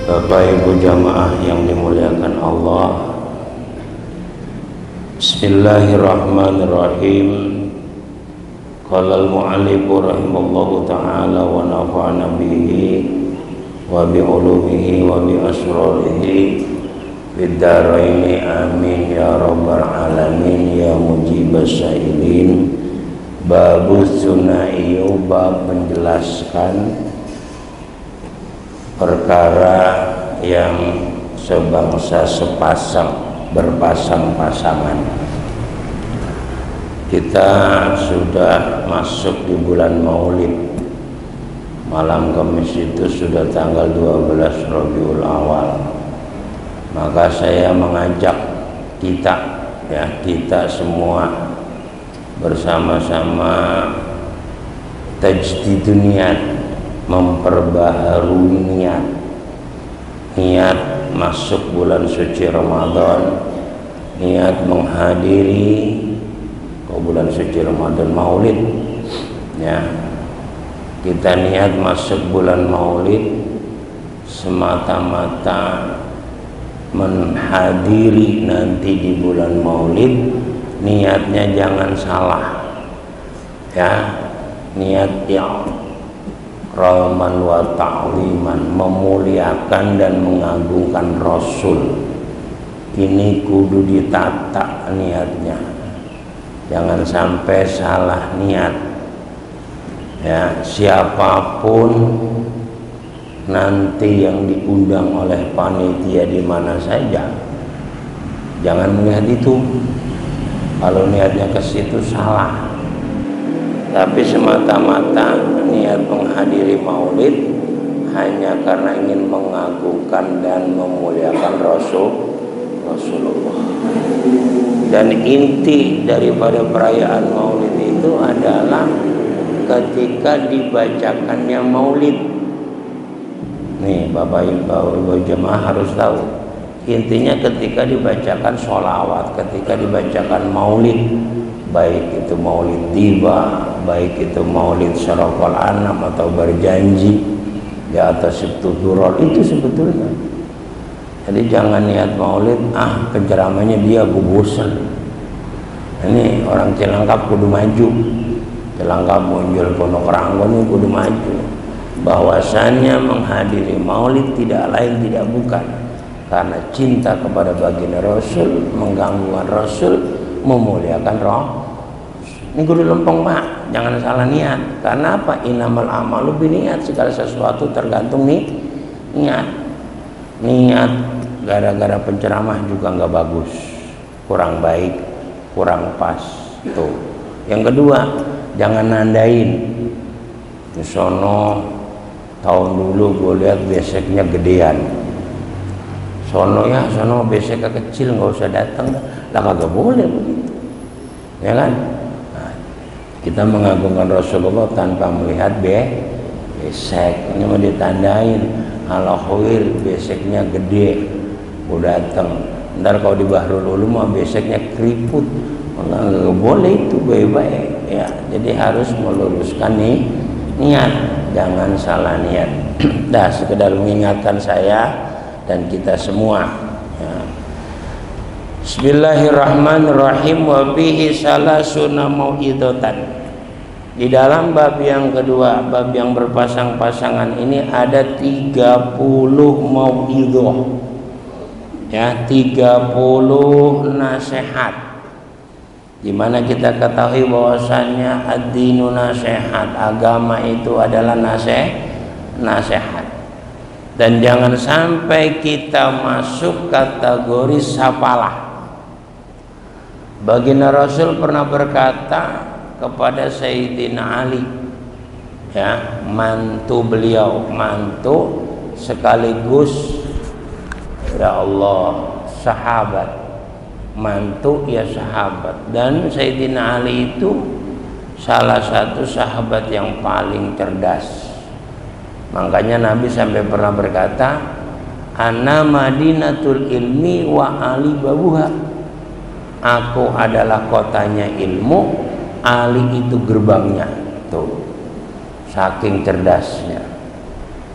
Bapak Ibu jamaah yang dimuliakan Allah, Bismillahirrahmanirrahim. Qala al-mu'allif rahimallahu ta'ala wa nafa'ana bihi wa bi ulumihi wa bi asrarihi fid dharaini amin ya rabbal alamin ya mujibas sa'ilin. Babus sunaiyu, bab menjelaskan perkara yang sebangsa sepasang, berpasang-pasangan. Kita sudah masuk di bulan Maulid. Malam Kamis itu sudah tanggal 12 Rabiul Awal. Maka saya mengajak kita semua bersama-sama tajdidun niat, memperbaharui niat masuk bulan suci Ramadan, niat menghadiri bulan suci Ramadan Maulid ya. Kita niat masuk bulan Maulid semata-mata menghadiri nanti di bulan Maulid. Niatnya jangan salah ya, niat yang rahman wa ta'liman, memuliakan dan mengagungkan Rasul. Ini kudu ditata niatnya, jangan sampai salah niat ya. Siapapun nanti yang diundang oleh panitia di mana saja, jangan melihat itu. Kalau niatnya ke situ salah. Tapi semata-mata niat menghadiri Maulid hanya karena ingin mengagungkan dan memuliakan Rasulullah. Dan inti daripada perayaan Maulid itu adalah ketika dibacakannya Maulid. Nih Bapak Ibu jemaah harus tahu, intinya ketika dibacakan sholawat, ketika dibacakan Maulid, baik itu Maulid tiba, baik itu Maulid Syaraqal Anam atau berjanji di atas Ibtuhurul, itu sebetulnya. Jadi jangan niat Maulid, penceramahnya dia bosan. Ini orang Cilangkap kudu maju, Cilangkap muncul Pondok Ranggon ini kudu maju. Bahwasannya menghadiri Maulid tidak lain tidak bukan karena cinta kepada baginda Rasul, mengganggukan Rasul, memuliakan Rasul. Ini kudu lempeng Pak, jangan salah niat. Karena apa? Innamal a'malu binniyat, segala sesuatu tergantung niat. Niat gara-gara penceramah juga nggak bagus, kurang baik, kurang pas. Tuh. Yang kedua, jangan nandain. Di sono tahun dulu gue lihat beseknya gedean. Sono beseknya kecil, nggak usah datang. Lah kagak boleh begitu, ya kan? Kita mengagungkan Rasulullah tanpa melihat besek. Ini mau ditandain ala khair, beseknya gede, udah datang. Ntar kalau di Bahrul Ulum mah beseknya keriput, nggak boleh itu baik-baik ya. Jadi harus meluruskan niat, jangan salah niat. Dah sekedar mengingatkan saya dan kita semua ya. Bismillahirrahmanirrahim. Wa bihi salasuna mau'idatan. Di dalam bab yang kedua, bab yang berpasang-pasangan ini ada 30 mau'idhah ya, 30 nasihat. Dimana kita ketahui bahwasannya ad-dinu nasihat, agama itu adalah nasihat. Dan jangan sampai kita masuk kategori sapalah. Baginda Rasul pernah berkata kepada Sayyidina Ali ya, mantu beliau, mantu sekaligus ya Allah sahabat, mantu ya sahabat. Dan Sayyidina Ali itu salah satu sahabat yang paling cerdas. Makanya Nabi sampai pernah berkata, ana madinatul ilmi wa ali babuha. Aku adalah kotanya ilmu, Ali itu gerbangnya. Tuh, saking cerdasnya.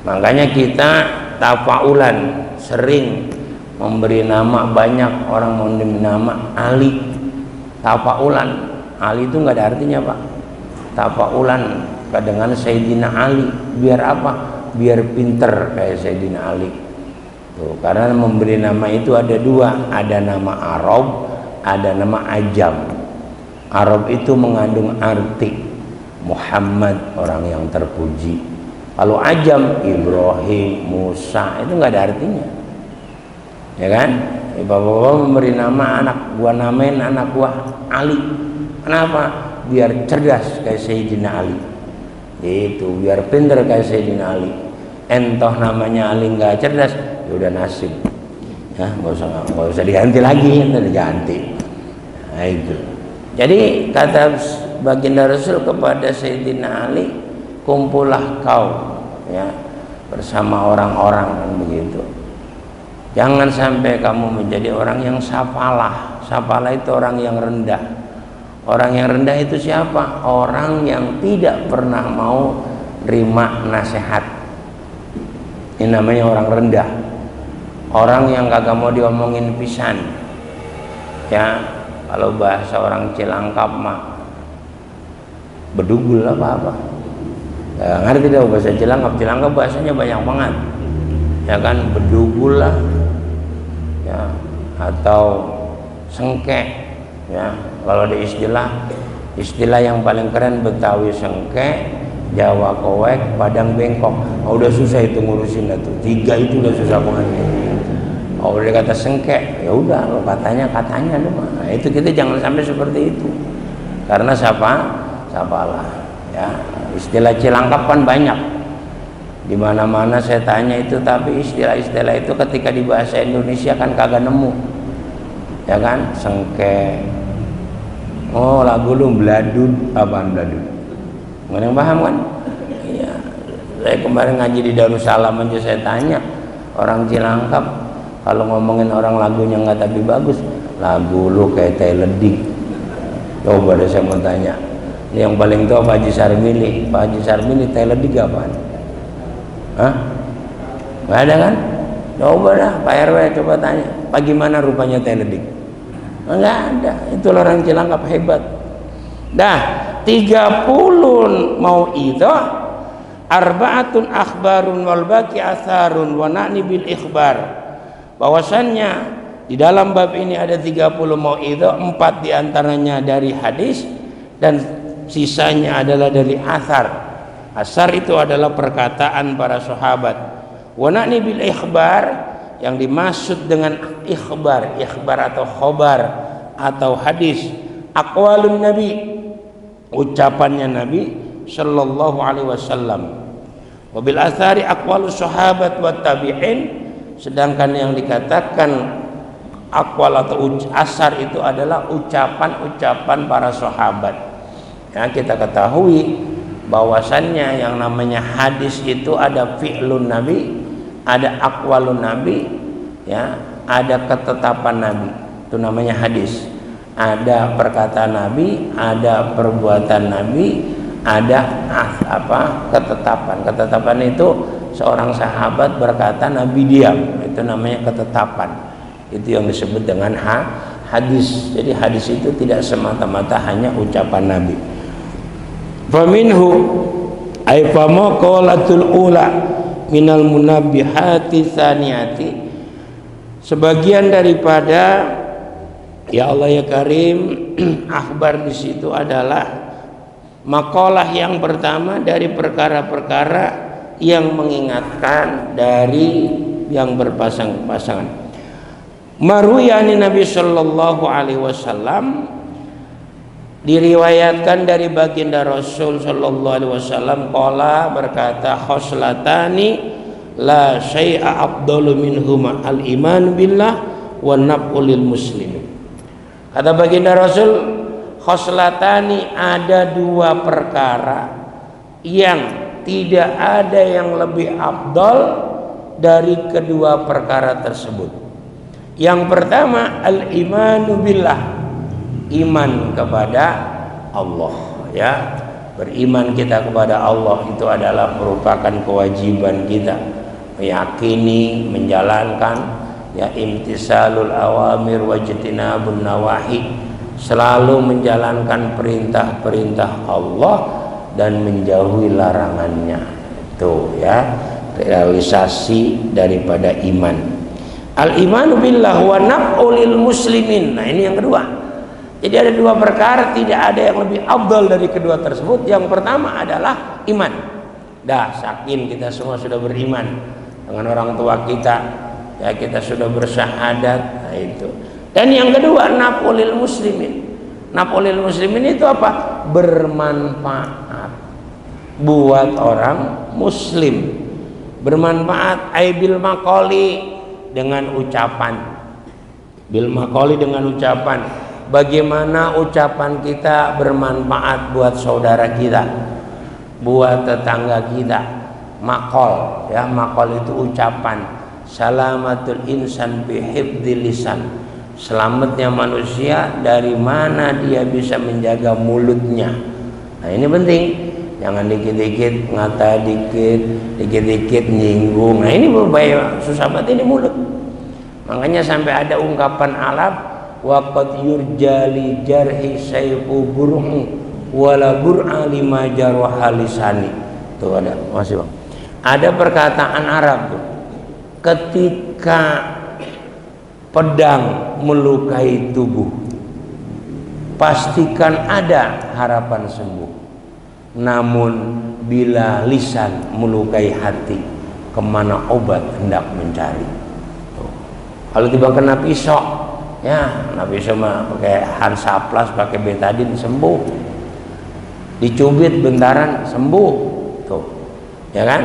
Makanya kita tafaulan, sering memberi nama, banyak orang memberi nama Ali. Tafaulan, Ali itu nggak ada artinya Pak. Tafaulan dengan Sayyidina Ali, biar apa? Biar pinter kayak Sayyidina Ali. Tuh, karena memberi nama itu ada dua, ada nama Arab, ada nama Ajam. Arab itu mengandung arti Muhammad, orang yang terpuji. Kalau Ajam, Ibrahim, Musa, itu nggak ada artinya, ya kan? Bapak-bapak memberi nama anak, gua namain anak gua Ali. Kenapa? Biar cerdas kayak Sayyidina Ali. Itu biar pinter kayak Sayyidina Ali. Entoh namanya Ali nggak cerdas, ya udah nasib. Ya, nggak usah diganti lagi, nanti diganti. Nah, itu. Jadi kata baginda Rasul kepada Sayyidina Ali, kumpullah kau, ya, bersama orang-orang, kan begitu. Jangan sampai kamu menjadi orang yang safalah. Safalah itu orang yang rendah. Orang yang rendah itu siapa? Orang yang tidak pernah mau terima nasihat. Ini namanya orang rendah. Orang yang kagak mau diomongin pisan. Ya, kalau bahasa orang Cilangkap mah bedugul apa-apa. Ngerti dah bahasa Cilangkap. Cilangkap bahasanya banyak banget. Ya kan, bedugul lah. Ya, atau sengke, ya. Kalau di istilah yang paling keren Betawi sengke, Jawa kowek, Padang bengkok. Oh, udah susah itu ngurusin itu. 3 itu udah susah banget. Oh, udah kata sengke, ya udah lo katanya lu mah. Nah, itu kita jangan sampai seperti itu. Karena sapalah, ya. Istilah Cilangkap kan banyak. Di mana-mana saya tanya itu, tapi istilah-istilah itu ketika di bahasa Indonesia kan kagak nemu, ya kan? Sengke, oh lagu lu beladud, apaan beladud? Nggak ada yang paham kan? Iya. Saya kemarin ngaji di Darussalam aja saya tanya orang Cilangkap, kalau ngomongin orang lagunya nggak tapi bagus, lagu lu kayak teledik. Coba deh saya mau tanya, ini yang paling tua Pak Haji Sarmili, Pak Haji Sarmili teledik apaan? Hah? Nggak ada kan? Coba dah Pak RW coba tanya, bagaimana rupanya teledik? Nggak ada. Itu orang Cilangkap hebat. Dah 30 mau'idhah, arba'atun akhbarun wal baqi atharun wa na'ni bil ikhbar. Bahwasannya di dalam bab ini ada 30 mau'idhah, 4 diantaranya dari hadis dan sisanya adalah dari athar. Asar itu adalah perkataan para sahabat. Wa na'ni bil ikhbar, yang dimaksud dengan ikhbar atau khobar atau hadis, aqwalun nabi, ucapannya Nabi sallallahu alaihi wasallam. Wa bil athari aqwalus sahabat wat tabi'in, sedangkan yang dikatakan aqwal atau asar itu adalah ucapan-ucapan para sahabat. Ya, kita ketahui bahwasannya yang namanya hadis itu ada fi'lun nabi, ada aqwalun nabi, ya, ada ketetapan nabi, itu namanya hadis. Ada perkataan nabi, ada perbuatan nabi, ada ketetapan. Ketetapan itu seorang sahabat berkata nabi diam, itu namanya ketetapan. Itu yang disebut dengan hadis. Jadi hadis itu tidak semata-mata hanya ucapan nabi. Faminhu ay fama qalatul ula minal munabbihati tsaniyati, sebagian daripada, ya Allah ya Karim, akhbar di situ adalah makalah yang pertama dari perkara-perkara yang mengingatkan dari yang berpasang-pasangan. Maruyani Nabi sallallahu alaihi wasallam, diriwayatkan dari baginda Rasul sallallahu alaihi wasallam, qala, berkata, khoslatani la syai'a afdalu minhuma al-iman billah wa naf'u lil muslimin. Kata baginda Rasul, khoslatani, ada 2 perkara yang tidak ada yang lebih afdal dari kedua perkara tersebut. Yang pertama al-imanu billah, iman kepada Allah, ya. Beriman kita kepada Allah itu adalah merupakan kewajiban kita. meyakini, menjalankan ya imtisalul awamir wajtinabun nawahi, selalu menjalankan perintah-perintah Allah dan menjauhi larangannya. Itu ya realisasi daripada iman. Al-imanu billah wa naf'ulil muslimin. Nah, ini yang kedua. Jadi ada dua perkara, tidak ada yang lebih afdal dari kedua tersebut. Yang pertama adalah iman. Dah, yakin kita semua sudah beriman dengan orang tua kita, ya kita sudah bersyahadat. Nah, itu. Dan yang kedua, naf'ulil muslimin. Naf'ulil muslimin itu apa? Bermanfaat buat orang muslim. Bermanfaat bil maqali, dengan ucapan. Bil maqali, dengan ucapan. Bagaimana ucapan kita bermanfaat buat saudara kita, buat tetangga kita. Maqal, ya, maqal itu ucapan. Salamatul insan bi hifdzil lisan. Selamatnya manusia dari mana dia bisa menjaga mulutnya. Nah, ini penting. Jangan dikit-dikit ngata, dikit-dikit nyinggung. Nah, ini berbahaya, susah banget ini mulut. Makanya sampai ada ungkapan Arab, waqad yurjali jarhi sayfu burhu wala bur'a lima jarwa lisani. Tuh ada, masih Bang. Ada perkataan Arab tuh, ketika pedang melukai tubuh, pastikan ada harapan sembuh. Namun bila lisan melukai hati, kemana obat hendak mencari. Tuh. Kalau tiba kena pisau, ya kena pisau mah pakai Hansaplast, pakai betadine sembuh. Dicubit bentaran sembuh. Tuh, ya kan?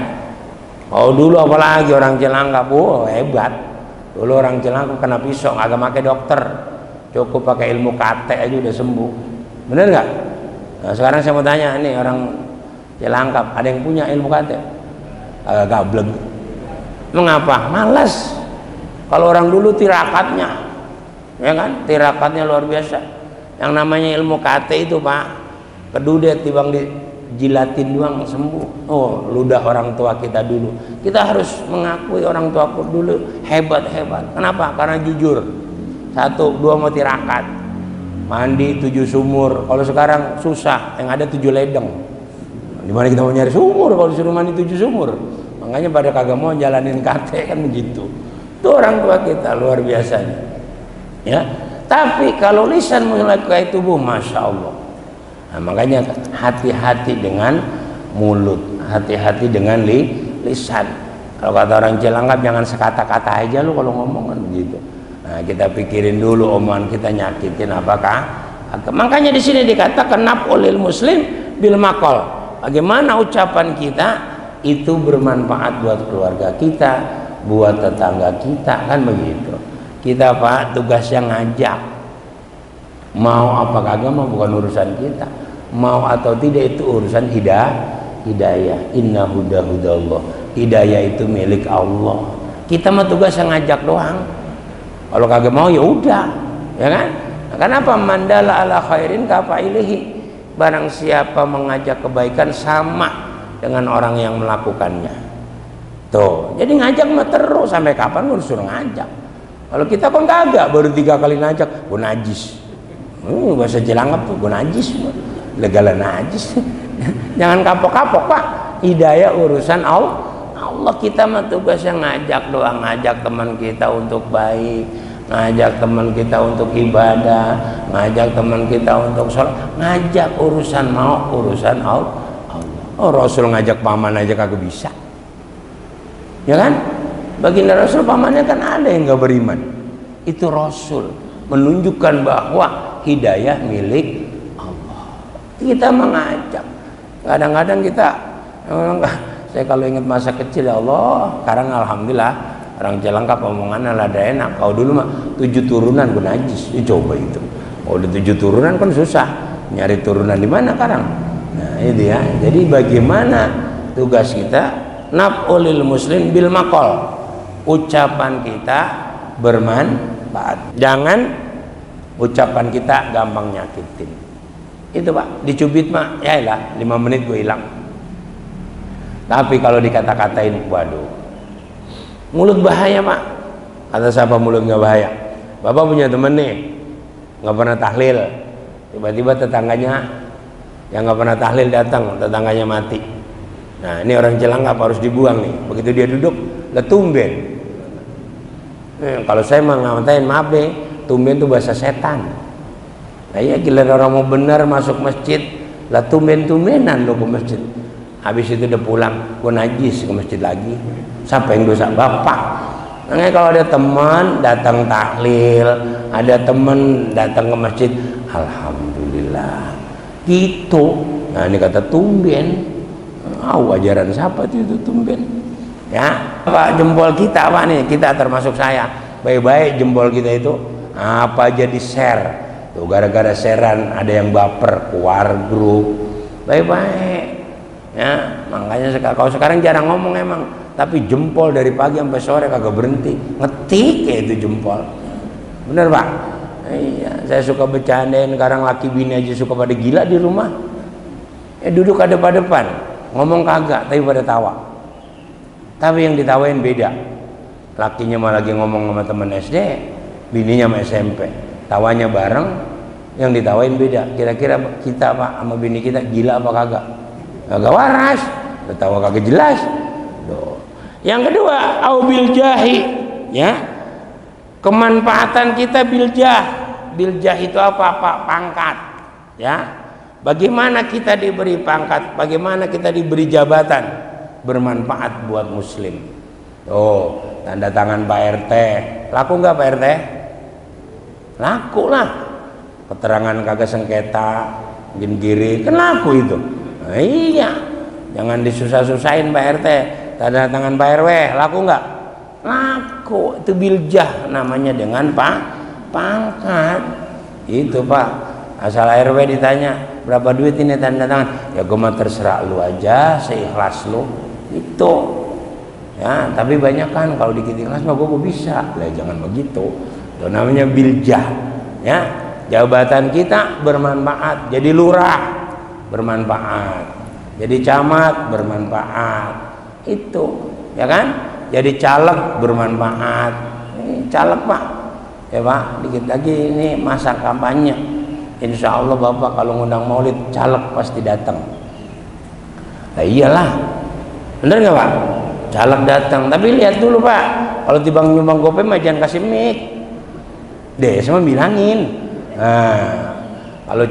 Oh dulu apalagi orang Cilangkap, hebat. Dulu orang Cilangkap kena pisau agak pakai dokter, cukup pakai ilmu kate aja udah sembuh. Bener nggak? Nah, sekarang saya mau tanya, nih orang Cilangkap, ada yang punya ilmu kate? Gablek. Mengapa? Malas. Kalau orang dulu tirakatnya, ya kan? Tirakatnya luar biasa. Yang namanya ilmu kate itu Pak, kedudet tibang dijilatin doang sembuh. Oh, ludah orang tua kita dulu. Kita harus mengakui orang tua dulu hebat-hebat. Kenapa? Karena jujur. 1, 2 mau tirakat. Mandi 7 sumur. Kalau sekarang susah, yang ada 7 ledeng. Dimana kita mau nyari sumur kalau disuruh mandi 7 sumur? Makanya pada kagak mau jalanin kate kan begitu. Itu orang tua kita luar biasanya. Ya, tapi kalau lisan melukai tubuh, masya Allah. Nah, makanya hati-hati dengan mulut, hati-hati dengan lisan. Kalau kata orang Cilangkap, jangan sekata-kata aja lu kalau ngomong kan begitu. Nah, kita pikirin dulu omongan kita nyakitin apakah. Makanya di sini dikatakan naf'ulil muslim bil maqal. Bagaimana ucapan kita itu bermanfaat buat keluarga kita, buat tetangga kita, kan begitu. Kita Pak tugasnya ngajak. Mau apa kagak mau bukan urusan kita. Mau atau tidak itu urusan hidayah. Inna hudahudallah. Hidayah itu milik Allah. Kita mah tugasnya ngajak doang. Kalau kagak mau ya udah, ya kan? Nah, kenapa mandala ala khairin kafailihi? Barang siapa mengajak kebaikan sama dengan orang yang melakukannya. Tuh, jadi ngajak mah terus sampai kapan lu suruh ngajak. Kalau kita kan kagak, baru 3 kali ngajak, gue najis. Bahasa Cilangkap tuh gue najis, legalan najis. Jangan kapok-kapok Pak. Hidayah urusan Allah. Kita mah tugasnya ngajak doang, ngajak teman kita untuk baik, ngajak teman kita untuk ibadah, ngajak teman kita untuk sholat, ngajak urusan Allah. Oh, Rasul ngajak paman aja kagak bisa, ya kan? Baginda Rasul pamannya kan ada yang nggak beriman. Itu Rasul menunjukkan bahwa hidayah milik Allah. Kita mengajak. Kadang-kadang kita saya kalau ingat masa kecil, ya Allah, sekarang alhamdulillah orang Cilangkap omongannya lada enak. Kalau dulu mah 7 turunan gue najis. Coba itu. Oh, udah 7 turunan kan susah. Nyari turunan di mana sekarang? Nah, itu ya. Jadi bagaimana tugas kita? Naf'ulil muslim bil maqal. Ucapan kita bermanfaat. Jangan ucapan kita gampang nyakitin. Itu Pak, dicubit mah ya lah 5 menit gue hilang. Tapi kalau dikata-katain, waduh, Mulut bahaya Pak. Kata siapa mulut nggak bahaya? Bapak punya temen nih nggak pernah tahlil, tiba-tiba tetangganya yang nggak pernah tahlil datang, tetangganya mati. Nah ini orang Cilangkap harus dibuang nih. Begitu dia duduk, lah tumben. Kalau saya ngatain maaf deh, tumben itu bahasa setan. Nah iya gila, orang mau benar masuk masjid, lah tumben-tumbenan lo ke masjid. Habis itu udah pulang, gue najis ke masjid lagi. Siapa yang dosa? Bapak. Makanya kalau ada teman datang tahlil, ada teman datang ke masjid, alhamdulillah. Gitu. Nah ini kata tumben. Ajaran siapa itu tumben? Ya, Pak, jempol kita apa nih? Kita termasuk saya. Baik-baik jempol kita itu apa aja di share. Tuh gara-gara sharean ada yang baper keluar grup. Baik-baik. Ya, makanya kalau sekarang jarang ngomong emang, tapi jempol dari pagi sampai sore kagak berhenti ngetik kayak itu jempol. Bener Pak? Iya, saya suka bercandain sekarang laki bini aja suka pada gila di rumah. Duduk ada pada depan, ngomong kagak tapi pada tawa. Tapi yang ditawain beda. Lakinya malah lagi ngomong sama teman SD, bininya sama SMP. Tawanya bareng, yang ditawain beda. Kira-kira kita Pak sama bini kita gila apa kagak? Kagak waras, ketawa kagak jelas. Duh. Yang kedua, au bil jahi, ya. Kemanfaatan kita bil jah. Bil jah itu apa Pak? Pangkat, ya. Bagaimana kita diberi pangkat, bagaimana kita diberi jabatan, bermanfaat buat muslim. Oh, tanda tangan Pak RT, laku nggak Pak RT? Laku lah. Keterangan kagak sengketa, gini kan laku itu. Nah, iya, jangan disusah-susahin Pak RT. Tanda tangan Pak RW, laku nggak? Laku. Itu biljah namanya dengan pangkat. Itu Pak. Asal RW ditanya berapa duit ini tanda tangan, ya gue mah terserah lu aja, seikhlas lu. Itu. Ya, tapi banyak kan kalau dikit ikhlas mah gue bisa. Lah jangan begitu. Itu namanya biljah. Ya, jabatan kita bermanfaat. Jadi lurah bermanfaat, jadi camat bermanfaat, itu ya kan, jadi caleg bermanfaat. Caleg Pak, ya Pak, dikit lagi ini masa kampanye, insya Allah Bapak kalau ngundang maulid caleg pasti datang. Nah iyalah, bener nggak Pak? Caleg datang, tapi lihat dulu Pak, kalau tibang nyumbang gope mah jangan kasih mic deh, sama bilangin. Nah kalau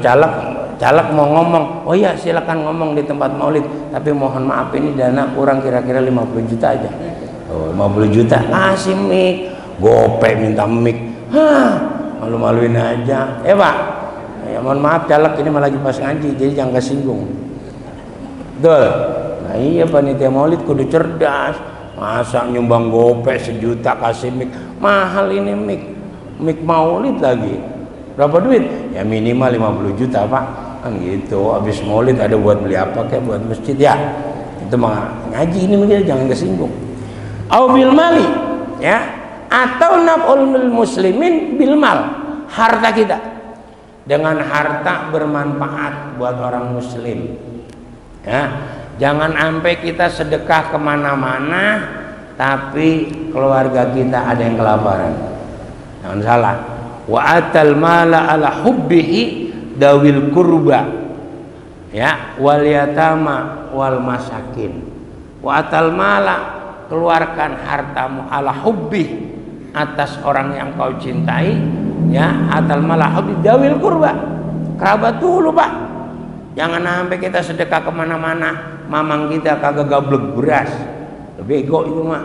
caleg mau ngomong, oh ya silakan ngomong di tempat maulid, tapi mohon maaf ini dana kurang kira-kira 50 juta aja. Oh, 50 juta kasih mic, gope minta mic, malu-maluin aja. Pak, ya mohon maaf caleg ini malah lagi pas ngaji, jadi jangan kesinggung. Betul. Nah iya panitia maulid kudu cerdas, masa nyumbang gope 1 juta kasih mic, mahal ini mic maulid lagi. Berapa duit? Ya minimal 50 juta Pak, kan gitu. Habis maulid ada buat beli apa kayak buat masjid ya. Itu mah ngaji ini mungkin jangan kesinggung. Au bil mali, ya, atau naf'ul muslimin bil mal, harta kita. Dengan harta bermanfaat buat orang muslim. Ya, jangan sampai kita sedekah kemana-mana tapi keluarga kita ada yang kelaparan. Jangan salah. Wa atal mala ala hubbihi dawil kurba, ya, wal yatama wal masakin. Wa atal mala, keluarkan hartamu ala hubbi, atas orang yang kau cintai, ya. Atal mala hubbi dawil kurba, kerabat dulu Pak. Jangan sampai kita sedekah kemana-mana mamang kita kagak gablek beras, bego itu mah.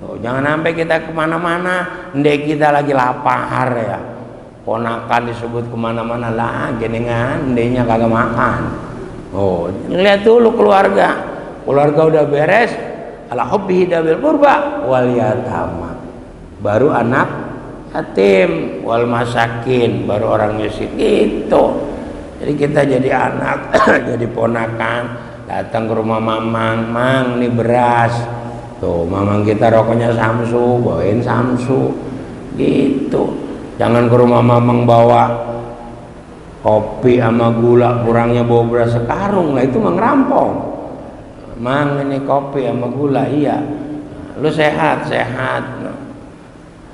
Jangan sampai kita kemana-mana, ndek kita lagi lapar ya, ponakan disebut kemana-mana lah, jenengan ndeknya kagak makan. Oh, lihat dulu keluarga udah beres, ala hubbihi dawil qurba wal yatama, baru anak yatim, wal masakin, baru orang miskin. Itu. Jadi kita jadi anak, jadi ponakan, datang ke rumah mamang, mang nih beras. Tuh, mamang kita rokoknya Samsu, bawain Samsu. Gitu. Jangan ke rumah mamang bawa kopi sama gula, kurangnya bawa beras sekarung lah, itu mah ngerampong. Mang ini kopi sama gula, iya. lu sehat. Nah,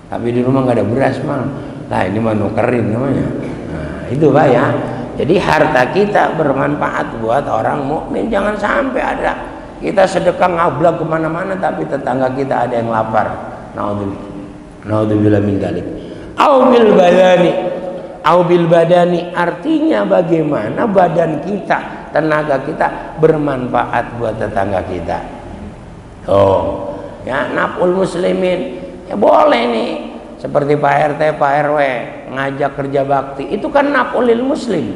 tapi di rumah nggak ada beras mah. Nah ini mah nukerin namanya. Nah, itu Pak ya. Jadi harta kita bermanfaat buat orang mukmin. Jangan sampai ada kita sedekah ngablak kemana-mana tapi tetangga kita ada yang lapar. Naudzubillah min dzalik. Au bil badani artinya bagaimana badan kita, tenaga kita bermanfaat buat tetangga kita. Oh, ya naf'ul muslimin. Ya boleh nih. Seperti Pak RT, Pak RW ngajak kerja bakti, itu kan naf'ulil muslim,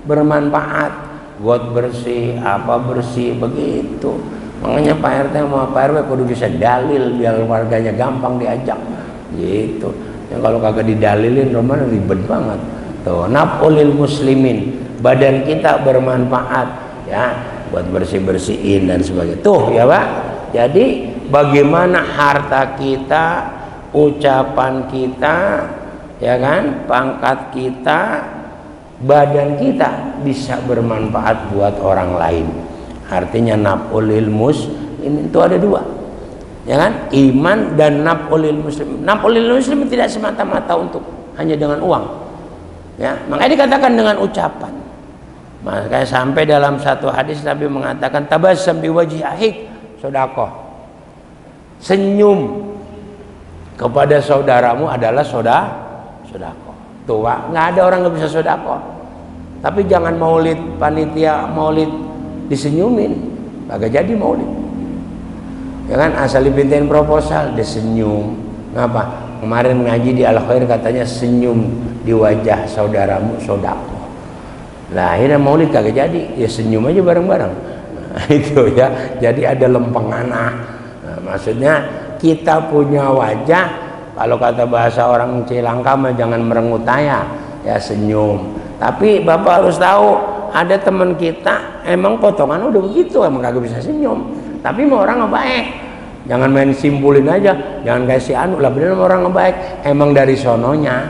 bermanfaat, buat bersih, apa bersih begitu. Makanya Pak RT sama Pak RW kudu bisa dalil biar warganya gampang diajak, gitu. Ya kalau kagak didalilin rumah ribet banget. Tuh, naf'ulil muslimin, badan kita bermanfaat, ya, buat bersih-bersihin dan sebagainya. Tuh ya Pak. Jadi bagaimana harta kita, ucapan kita, ya kan, pangkat kita, badan kita bisa bermanfaat buat orang lain. Artinya naf'ulil muslim itu ada dua, ya kan, iman dan naf'ulil muslim. Naf'ulil muslim tidak semata-mata untuk hanya dengan uang, ya, makanya dikatakan dengan ucapan. Makanya sampai dalam satu hadis Nabi mengatakan tabassam biwajhi akhik sedekah, senyum kepada saudaramu adalah sedekah. Tuh Pak, nggak ada orang nggak bisa sedekah. Tapi jangan maulid, panitia maulid disenyumin, kagak jadi maulid. Ya kan, asal dipintain proposal disenyum. Ngapa? Kemarin ngaji di Al-Khair katanya senyum di wajah saudaramu sedekah. Lah akhirnya maulid kagak jadi, ya senyum aja bareng-bareng. Nah, itu ya. Jadi ada lempenganah. Nah, maksudnya kita punya wajah, kalau kata bahasa orang Cilangka mah jangan merengut taya, ya senyum. Tapi Bapak harus tahu, ada teman kita emang potongan udah begitu, emang kagak bisa senyum. Tapi mau orang ngebaik, jangan main simpulin aja, jangan kayak si Anu lah, bener orang ngebaik, emang dari sononya,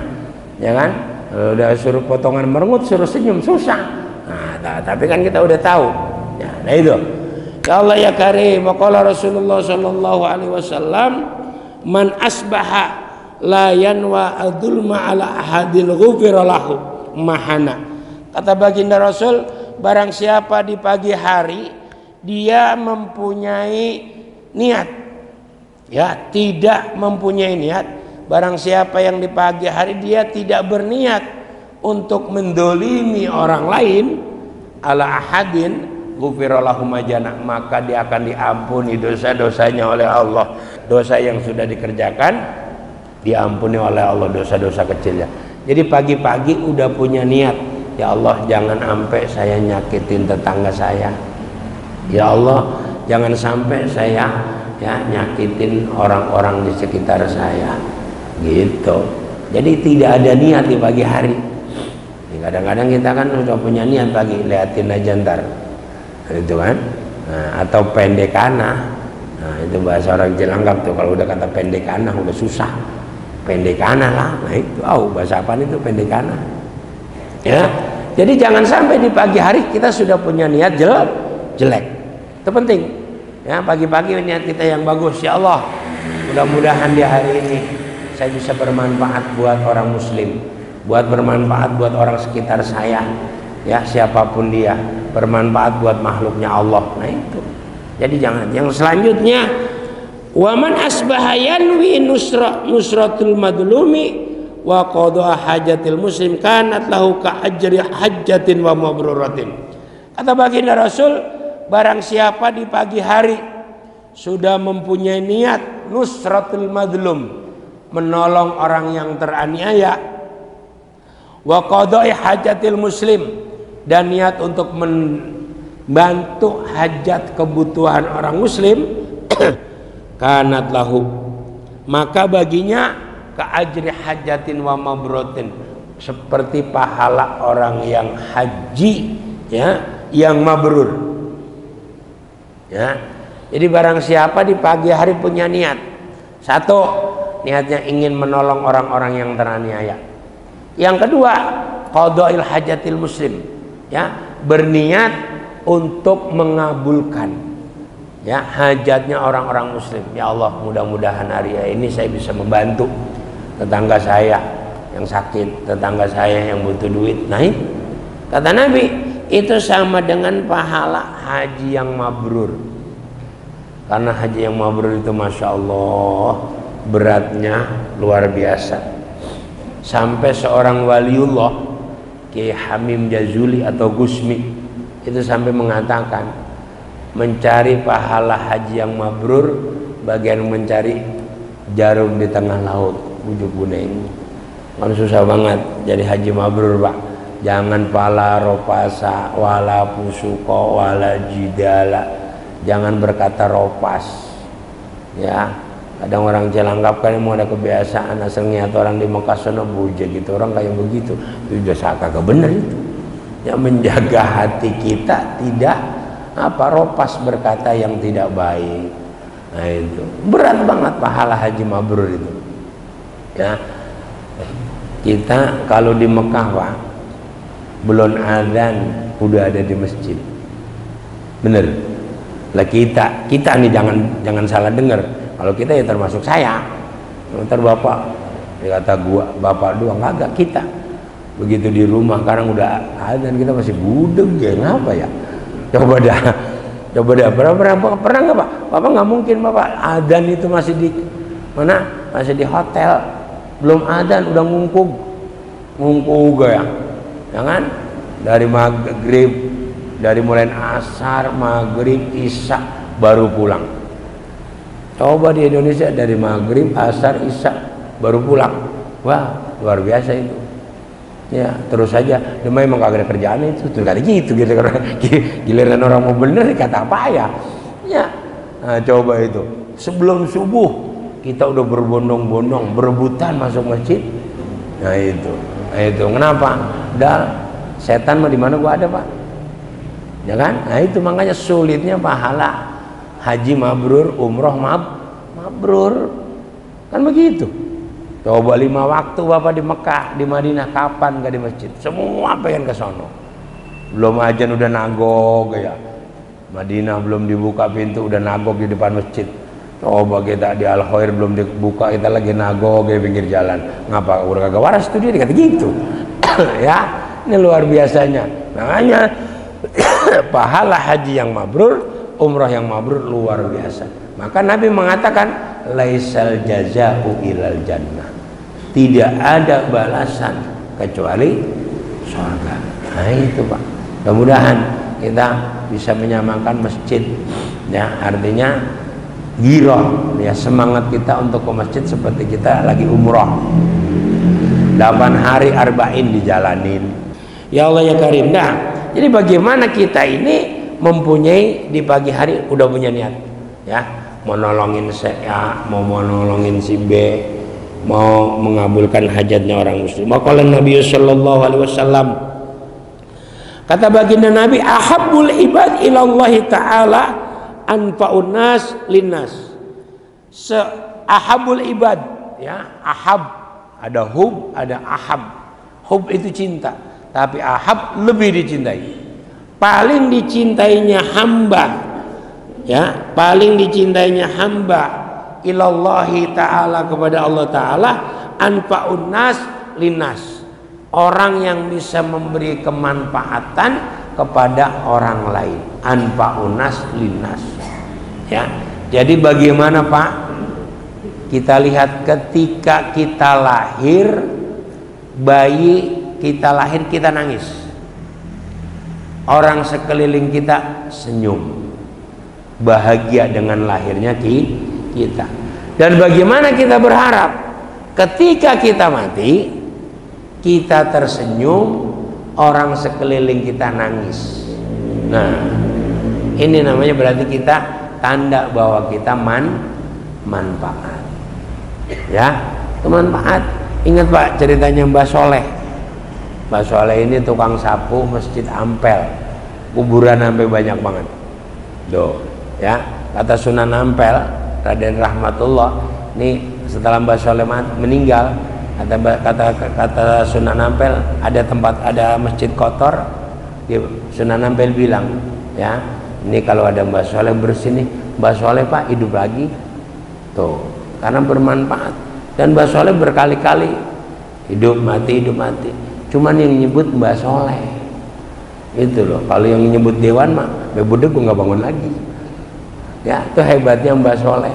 ya kan? Udah suruh potongan merengut, suruh senyum susah. Nah, tapi kan kita udah tahu, ya, nah itu. Ya Allah ya Karim, waqala Rasulullah sallallahu alaihi wasallam, man asbaha la yanwa adzulma ala ahadin ghufira lahu mahana. Kata baginda Rasul, barang siapa di pagi hari dia mempunyai niat, ya, tidak mempunyai niat, barang siapa yang di pagi hari dia tidak berniat untuk mendolimi orang lain, ala ahadin ghufirallahu majana, maka dia akan diampuni dosa-dosanya oleh Allah. Dosa yang sudah dikerjakan diampuni oleh Allah, dosa-dosa kecilnya. Jadi pagi-pagi udah punya niat, ya Allah jangan sampai saya nyakitin tetangga saya, ya Allah jangan sampai saya, ya, nyakitin orang-orang di sekitar saya, gitu. Jadi tidak ada niat di pagi hari. Kadang-kadang kita kan udah punya niat pagi, liatin aja ntar, itu kan. Nah, atau pendekana. Nah, itu bahasa orang Cilangkap tuh, kalau udah kata pendekana udah susah. Pendekana lah. Nah, itu bahasa apa itu pendekana? Ya. Jadi jangan sampai di pagi hari kita sudah punya niat jelek. Itu penting. Ya, pagi-pagi niat kita yang bagus. Ya Allah, mudah-mudahan di hari ini saya bisa bermanfaat buat orang muslim, buat bermanfaat buat orang sekitar saya, ya, siapapun dia, bermanfaat buat makhluknya Allah. Nah itu. Jadi jangan. Yang selanjutnya, waman asbaha yanwi nusratul madlumi wa qada hajatil muslim kanat lahu ka ajri hajjatin wa mabruratin. Kata baginda Rasul, barang siapa di pagi hari sudah mempunyai niat nusratul madlum, menolong orang yang teraniaya, wa qada'i hajatil muslim, dan niat untuk membantu hajat kebutuhan orang muslim, kanat lahu, maka baginya ka ajri hajatin wa mabrotin, seperti pahala orang yang haji, ya, yang mabrur, ya. Jadi barang siapa di pagi hari punya niat, satu, niatnya ingin menolong orang-orang yang teraniaya. Yang kedua, qadail hajatil muslim, ya, berniat untuk mengabulkan, ya, hajatnya orang-orang muslim. Ya Allah, mudah-mudahan hari ini saya bisa membantu tetangga saya yang sakit, tetangga saya yang butuh duit. Nah, kata Nabi, itu sama dengan pahala haji yang mabrur. Karena haji yang mabrur itu Masya Allah beratnya luar biasa. Sampai seorang waliullah Kiai Hamim Jazuli atau Gusmi itu sampai mengatakan, mencari pahala haji yang mabrur bagian mencari jarum di tengah laut ujung kuning. Kan susah banget jadi haji mabrur, Pak. Jangan pala ropasa wala pusuko wala jidala, jangan berkata ropas, ya. Kadang orang Cilangkap kan mau ada kebiasaan asalnya atau orang di Mekah sana buja gitu, orang kayak begitu, itu udah kagak bener itu. Ya, menjaga hati kita tidak ropas berkata yang tidak baik. Nah, itu berat banget pahala haji mabrur itu, ya. Kita kalau di Mekah, Pak, belum azan udah ada di masjid, bener lah. Kita nih jangan salah dengar. Kalau kita ya termasuk saya, ntar bapak kata gua bapak doang, kagak. Kita begitu di rumah sekarang udah azan kita masih budeg ya, ngapa ya? Coba dah pernah nggak Pak? Bapak nggak mungkin Bapak adzan itu masih di mana? Masih di hotel, belum adzan udah ngungkug ya, jangan dari maghrib, dari mulai asar, maghrib, isya baru pulang. Coba di Indonesia dari maghrib, asar, isya baru pulang. Wah, luar biasa itu. Ya, terus saja. Dia memang kagak ada kerjaan itu. Terus kali gitu giliran orang mau bener kata apa ya? Ya. Nah, coba itu. Sebelum subuh kita udah berbondong-bondong berebutan masuk masjid. Nah, itu. Kenapa? Setan mah di mana gua ada, Pak? Ya kan? Nah, itu makanya sulitnya pahala haji mabrur, umroh mabrur. Kan begitu. Coba 5 waktu Bapak di Mekah, di Madinah, kapan gak di masjid? Semua pengen ke sono. Belum azan udah nagog ya. Madinah belum dibuka pintu udah nagog di depan masjid. Coba kita di Al-Khair belum dibuka kita lagi nagog di pinggir jalan. Ngapa udah kagak waras tuh dia dikata gitu. Ya, ini luar biasanya. Makanya pahala haji yang mabrur, umrah yang mabrur luar biasa. Maka Nabi mengatakan laisal jaza'u ilal jannah, tidak ada balasan kecuali surga. Nah, itu Pak, mudah-mudahan kita bisa menyamakan masjid, ya, artinya giroh, ya, semangat kita untuk ke masjid seperti kita lagi umroh 8 hari arba'in dijalanin. Ya Allah ya Karim. Nah, jadi bagaimana kita ini mempunyai di pagi hari udah punya niat, ya, mau nolongin si A, mau nolongin si B, mau mengabulkan hajatnya orang muslim. Maka Nabi sallallahu alaihi wasallam, kata baginda Nabi, ahabbul ibad ilallahi ta'ala anfa'un nas linnas. Ahabbul ibad, ya, ahab ada hub, ada ahab. Hub itu cinta, tapi ahab lebih dicintai. Paling dicintainya hamba, ya, paling dicintainya hamba ilallahi ta'ala, kepada Allah ta'ala, anfa'un nas linnas, orang yang bisa memberi kemanfaatan kepada orang lain. Anfa'un nas linnas, ya. Jadi bagaimana Pak, kita lihat ketika kita lahir, bayi kita lahir kita nangis, orang sekeliling kita senyum, bahagia dengan lahirnya kita. Dan bagaimana kita berharap ketika kita mati, kita tersenyum, orang sekeliling kita nangis. Nah, ini namanya berarti kita tanda bahwa kita manfaat, ya, manfaat. Ingat Pak ceritanya Mbah Soleh. Mbah Soleh ini tukang sapu Masjid Ampel, kuburan sampai banyak banget. Doh, ya, kata Sunan Ampel Raden Rahmatullah, nih setelah Mbah Soleh meninggal, kata Sunan Ampel, ada masjid kotor. Sunan Ampel bilang, ya, Ini kalau ada Mbah Soleh bersih nih, Mbah Soleh Pak hidup lagi tuh, karena bermanfaat. Dan Mbah Soleh berkali-kali hidup mati, cuman yang nyebut Mbah Soleh itu loh. Kalau yang nyebut Dewan mah bebude gue nggak bangun lagi ya. Itu hebatnya Mbah Soleh.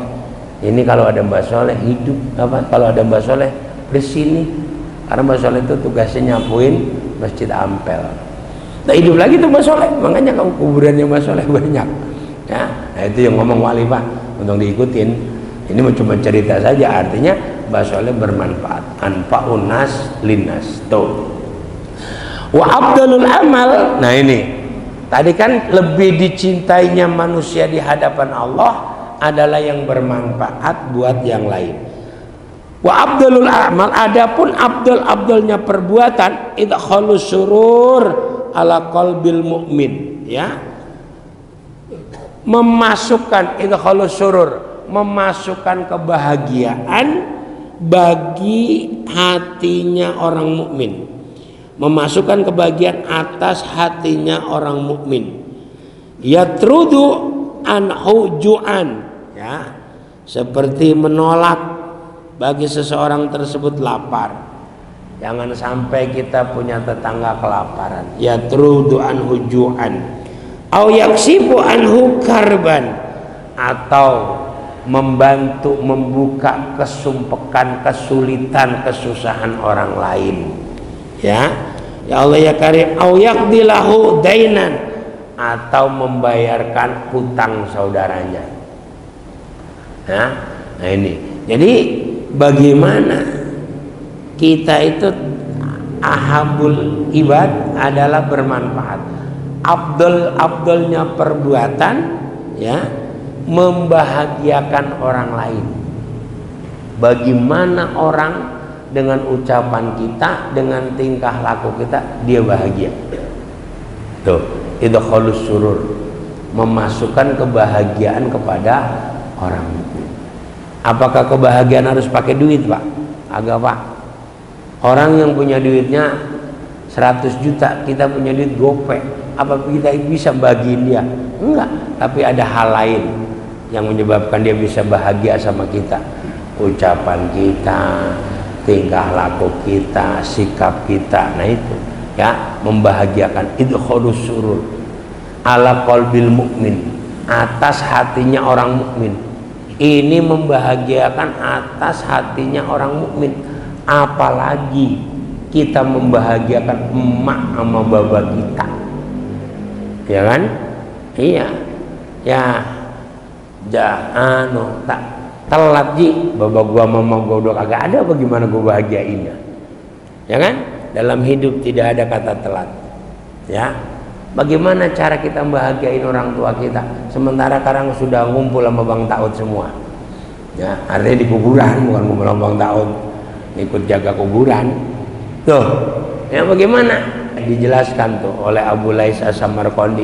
Ini kalau ada Mbah Soleh hidup apa, kalau ada Mbah Soleh bersih nih, karena Mbah Soleh itu tugasnya nyapuin Masjid Ampel. Nah hidup lagi tuh Mbah Soleh, makanya kuburannya Mbah Soleh banyak ya. Nah itu yang ngomong wali Pak, untuk diikutin. Ini cuma cerita saja, artinya Mbah Soleh bermanfaat. Anfa'un nas linnas tuh. Wa abdalul amal. Nah ini tadi kan lebih dicintainya manusia di hadapan Allah adalah yang bermanfaat buat yang lain. Wa abdalul amal, adapun abdalnya perbuatan idkhalus surur ala qalbil mu'min ya. Memasukkan idkhalus surur, memasukkan kebahagiaan bagi hatinya orang mukmin, memasukkan kebahagiaan atas hatinya orang mukmin. Yatrudu anhu ju'an ya, seperti menolak bagi seseorang tersebut lapar. Jangan sampai kita punya tetangga kelaparan. Yatrudu anhu ju'an au yaksifu anhu karban, atau membantu membuka kesumpekan, kesulitan, kesusahan orang lain ya. Ya Allah ya Karim, au yaqdilahu dainan, atau membayarkan hutang saudaranya ya. Nah ini jadi bagaimana kita itu ahabul ibad adalah bermanfaat. Abdulnya perbuatan ya, membahagiakan orang lain. Bagaimana orang dengan ucapan kita, dengan tingkah laku kita, dia bahagia. Tuh, idkhalus surur, memasukkan kebahagiaan kepada orang mukmin. Apakah kebahagiaan harus pakai duit, Pak? Agak, Pak. Orang yang punya duitnya 100 juta, kita punya duit gopek, apa kita bisa bagiin dia? Enggak, tapi ada hal lain yang menyebabkan dia bisa bahagia sama kita. Ucapan kita, tingkah laku kita, sikap kita. Nah itu ya, membahagiakan. Idkhalus surur ala qalbil mukmin, atas hatinya orang mukmin. Ini membahagiakan atas hatinya orang mukmin. Apalagi kita membahagiakan emak sama baba kita, ya kan? Iya ya, jangan tak telat ji, baba gua mama gua udah kagak ada, bagaimana gua bahagiainnya, ya kan? Dalam hidup tidak ada kata telat ya. Bagaimana cara kita bahagiain orang tua kita sementara sekarang sudah ngumpul sama Bang Taud semua ya, artinya di kuburan, bukan ngumpul sama Bang Taud, ikut jaga kuburan tuh ya. Bagaimana dijelaskan tuh oleh Abu Lais As-Samarqandi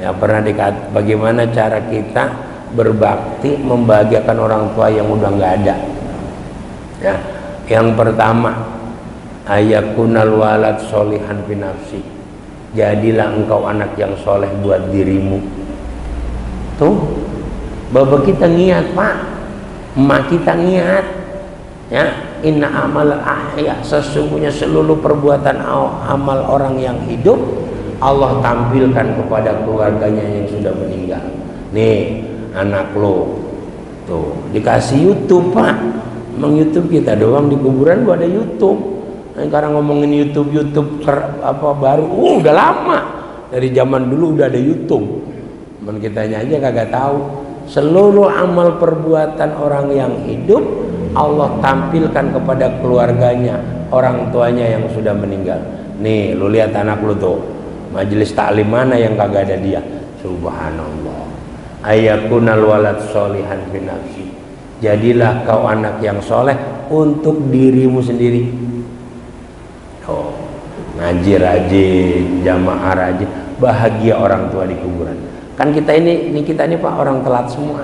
ya, pernah dikatakan bagaimana cara kita berbakti membahagiakan orang tua yang udah nggak ada ya. Yang pertama, ayakunal walad solihan fi nafsi, jadilah engkau anak yang soleh buat dirimu. Tuh bapak kita niat, Pak, emak kita niat ya. Inna amal ahya, sesungguhnya seluruh perbuatan amal orang yang hidup Allah tampilkan kepada keluarganya yang sudah meninggal. Nih anak lo tuh dikasih YouTube, Pak. Emang YouTube kita doang di kuburan gua ada YouTube. Nah, sekarang ngomongin YouTube apa baru, udah lama, dari zaman dulu udah ada YouTube. Cuman kitanya aja kagak tahu. Seluruh amal perbuatan orang yang hidup Allah tampilkan kepada keluarganya, orang tuanya yang sudah meninggal. Nih lu lihat anak lu tuh, majelis taklim mana yang kagak ada dia? Subhanallah. Ayakunal walad solihan fi nafsi, jadilah kau anak yang soleh untuk dirimu sendiri. Oh, ngaji rajin, jamaah rajin, bahagia orang tua di kuburan. Kan kita ini Pak orang telat semua.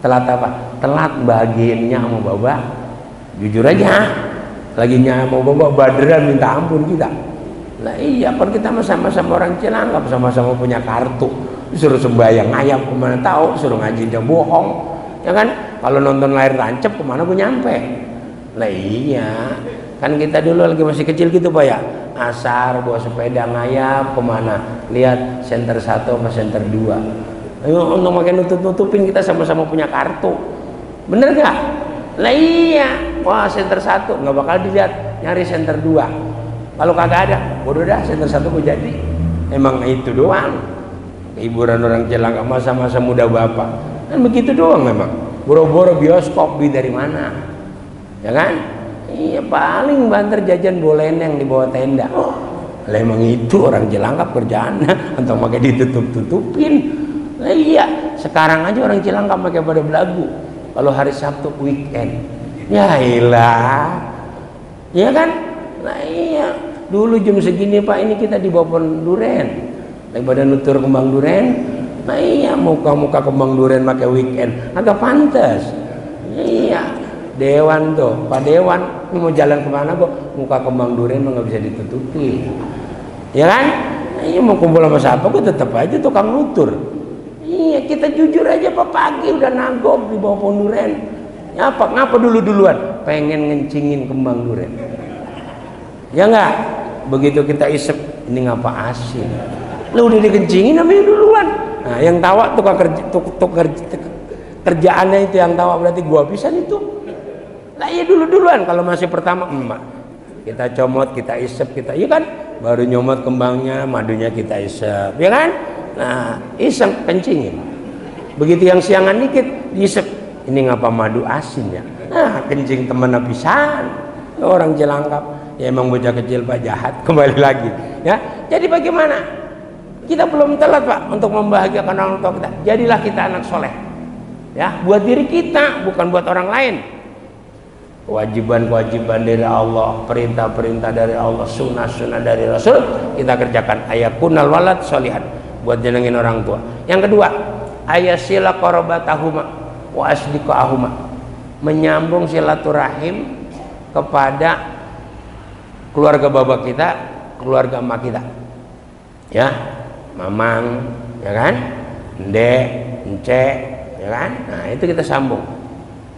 Telat apa? Telat bahagiinnya sama baba. Jujur aja, lagi sama baba baderan minta ampun kita. Nah iya, kan kita sama-sama orang Cilangkap, sama-sama punya kartu. suruh sembahyang ngayap kemana tahu, suruh ngaji dia bohong, ya kan? Kalau nonton layar tancap kemana gue nyampe? Lah iya, kan kita dulu lagi masih kecil gitu Pak ya, asar bawa sepeda ngayap kemana? Lihat senter 1 sama senter 2. Ayo untuk makin nutupin kita sama-sama punya kartu, bener gak? Lah iya, wah senter 1 nggak bakal dilihat, nyari senter 2. Kalau kagak ada, bodoh dah senter 1 gue jadi. Emang itu doang hiburan orang Cilangkap masa-masa muda bapak, kan begitu doang memang. Boro-boro bioskop dari mana, ya kan? Iya, paling banter jajan boleneng di bawah tenda. Lah emang itu orang Cilangkap kerjaannya, untuk pakai ditutup-tutupin. Nah, iya, sekarang aja orang Cilangkap pakai pada belagu kalau hari Sabtu weekend. Ya ilah, ya kan? Nah iya, dulu jam segini Pak ini kita di bawah pohon duren, daripada nutur kembang duren. Nah iya, muka-muka kembang duren pakai weekend agak pantas. Iya, Dewan tuh, Pak Dewan ini mau jalan kemana kok muka kembang duren nggak bisa ditutupi, ya kan? Nah, iya, mau kumpul sama siapa kok tetap aja tukang nutur. Iya, kita jujur aja Pak, pagi udah nagok di bawah pohon duren. Ya apa? Ngapa duluan? Pengen ngencingin kembang duren. Ya enggak? Begitu kita isep, ini ngapa asin? Lu udah dikencingin namanya duluan. Nah, yang tawa kerjaannya itu yang tawa, berarti gua pisan itu. Nah, iya duluan kalau masih pertama emak. Kita comot, kita isep, kita iya kan? Baru nyomot kembangnya, madunya kita isep, ya kan? Nah, iseng kencingin. Begitu yang siangan dikit, isep. Ini ngapa madu asin ya? Nah, kencing temen pisan. Orang Cilangkap. Ya emang bocah kecil Pak, jahat. Kembali lagi ya. Jadi bagaimana? Kita belum telat Pak untuk membahagiakan orang tua kita. Jadilah kita anak soleh ya, buat diri kita, bukan buat orang lain. Kewajiban-kewajiban dari Allah, perintah-perintah dari Allah, sunnah-sunnah dari Rasul kita kerjakan. Ayakunal walad solihan, buat jenengin orang tua. Yang kedua, ayasila qorobatahuma wa asdiqahuma, menyambung silaturahim kepada keluarga bapak kita, keluarga emak kita, ya, mamang, ya kan, ndek, ence, ya kan, nah itu kita sambung,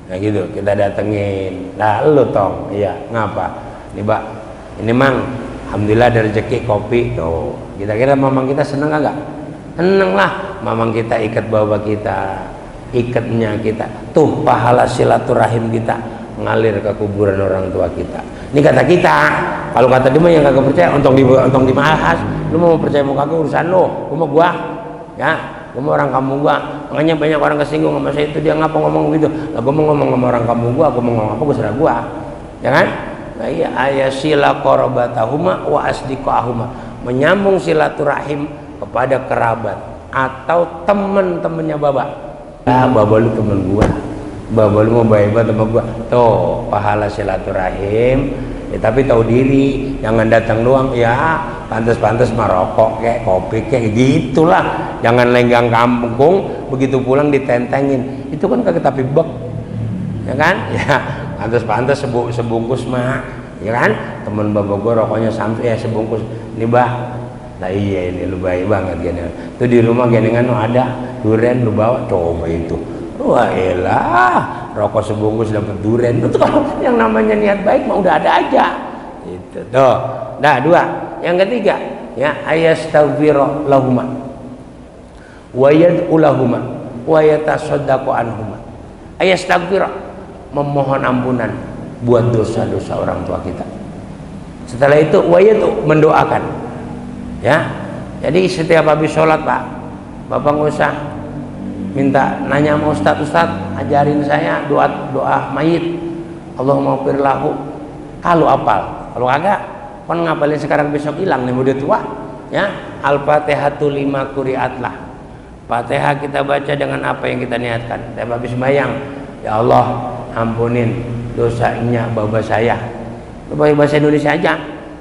nah gitu, kita datengin, lah lu tong, iya, ngapa, nih Pak, ini Mang, alhamdulillah ada rezeki kopi, tuh, kita kira mamang kita seneng agak, seneng lah, mamang kita ikat bapak kita, ikatnya kita, tuh pahala silaturahim kita ngalir ke kuburan orang tua kita. Ini kata kita. Kalau kata dia mah yang kagak percaya, untung dibahas. Lu mau percaya mau kagak urusan lu. Gua ya, gua mau orang kampung gua. Makanya banyak orang kesinggung sama saya itu, dia ngapa ngomong begitu. Lah gua mau ngomong sama orang kampung gua mau ngomong apa gua serah gua. Ya kan? Nah, iya, ayasila qorobatahuma wa asdiqahuma, menyambung silaturahim kepada kerabat atau teman-temannya bapak. Ah, bapak lu temen gua. Bapak lu mau baik banget sama gua. Tuh, pahala silaturahim. Ya, tapi tahu diri, jangan datang doang ya, pantas-pantas merokok kayak kopi kayak gitulah. Jangan lenggang kampung, begitu pulang ditentengin. Itu kan kagak tapi bek. Ya kan? Ya, pantas-pantas sebungkus mah. Ya kan? Temen bapak gua rokoknya sampai ya sebungkus. Ini bah. Nah iya, ini lu baik banget gini. Tuh di rumah genengan ada durian, lu bawa, coba itu. Wah elah, rokok sebungkus dapat durian. Itu kalau yang namanya niat baik mah udah ada aja. Itu tuh. Nah, dua. Yang ketiga, ya ayastaghfiru lahuma wa yad'u lahuma wa yatasaddaqu anhuma. Ayastaghfiru, memohon ampunan buat dosa-dosa orang tua kita. Setelah itu wa yad'u, mendoakan. Ya. Jadi setiap habis sholat Pak, Bapak nggak usah minta nanya sama Ustadz, ajarin saya doa mayit, Allahumma fir lahu, kalau apal, kalau kagak kan ngapalin sekarang besok hilang nih udah tua ya. Al-Fatihatu 5 quri'at lah, Fatihah kita baca dengan apa yang kita niatkan. Saya habis bayang, ya Allah ampunin dosanya bapak saya, bahasa Indonesia aja,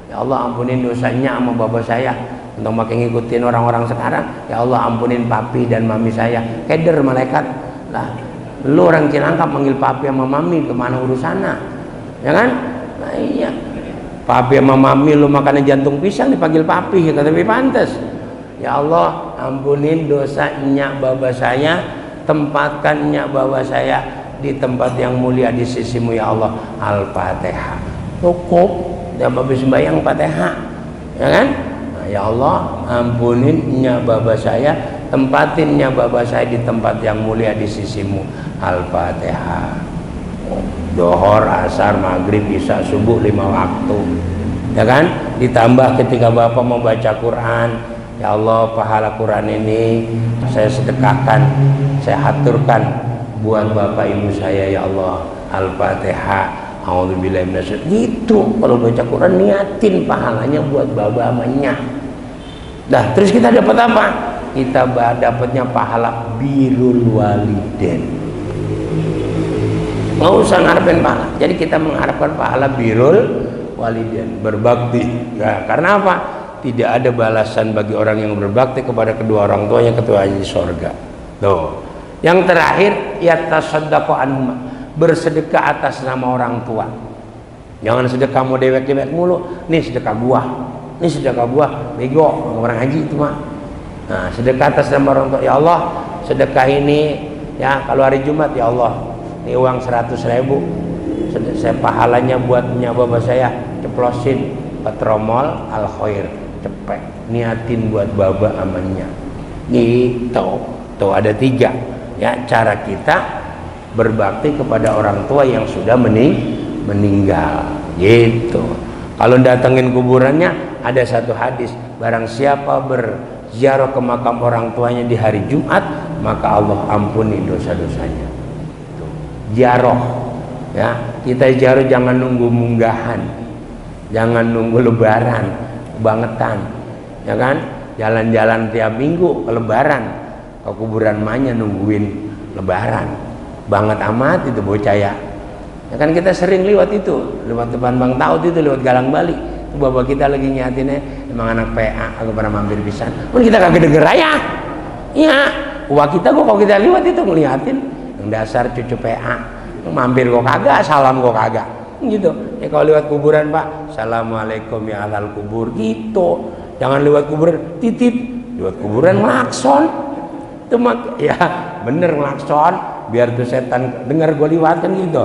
ya Allah ampunin dosanya sama bapak saya. Untuk makin ngikutin orang-orang sekarang, ya Allah ampunin papi dan mami saya. Keder malaikat lah, lu orang Cilangkap manggil papi sama mami kemana urusannya, ya kan? Nah iya, papi sama mami lu makannya jantung pisang dipanggil papi, kata lebih pantas, Ya Allah, ampunin dosa nyak baba saya, tempatkan nyak baba saya di tempat yang mulia di sisimu ya Allah. Al-Fatihah. Cukup, dan habis sembahyang Fatihah, ya kan? Nah, ya Allah, ampunin nyak baba saya, tempatin nyak baba saya di tempat yang mulia di sisimu. Al-Fatihah. Dohor, asar, maghrib, isya, subuh 5 waktu, ya kan? Ditambah ketika bapak mau baca Quran, ya Allah, pahala Quran ini saya sedekahkan, saya aturkan buat bapak ibu saya ya Allah. Al-Fatihah. A'udzubillahi minasyaitonir. Gitu kalau baca Quran, niatin pahalanya buat bapak amanya. Dah, terus kita dapat apa? Kita dapatnya pahala birrul walidain. Nggak usah ngarepin pahala. Jadi kita mengharapkan pahala birrul walidain, berbakti. Nah, karena apa? Tidak ada balasan bagi orang yang berbakti kepada kedua orang tuanya kecuali di surga. Tuh. Yang terakhir, yatasaddaqu anhuma, bersedekah atas nama orang tua. Jangan sedekah mau dewek-dewek mulu. Nih sedekah buah. Nih sedekah buah. Bego, orang haji itu mah. Nah, sedekah atas nama orang tua. Ya Allah, sedekah ini ya kalau hari Jumat ya Allah, ini uang 100.000, saya pahalanya buat nyak baba saya, ceplosin petromol al khair, cepet niatin buat baba amannya. Gitu. Tuh ada 3 ya cara kita berbakti kepada orang tua yang sudah meninggal. Gitu. Kalau datengin kuburannya, ada satu hadis, barang siapa berziarah ke makam orang tuanya di hari Jumat, maka Allah ampuni dosa-dosanya. Ziarah, ya, kita ziarah jangan nunggu munggahan, jangan nunggu lebaran kebangetan, ya kan? Jalan-jalan tiap minggu ke lebaran ke kuburan mahnya nungguin lebaran, banget amat itu bocah ya. Ya kan kita sering lewat itu, lewat depan Bang Taut itu, lewat Galang Bali. Itu bapak kita lagi nyatinnya, emang anak PA, aku pernah mampir pisan. Pun kita kagak denger ya. Iya, wah kita kalau kita lewat itu ngeliatin, yang dasar cucu PA, mampir kok kagak, salam kok kagak, gitu. Ya kalau lewat kuburan Pak, assalamualaikum ya alal kubur, gitu. Jangan lewat kuburan titip, lewat kuburan ngelakson. Itu mak, ya bener ngelakson, biar tuh setan dengar gue lewat kan gitu.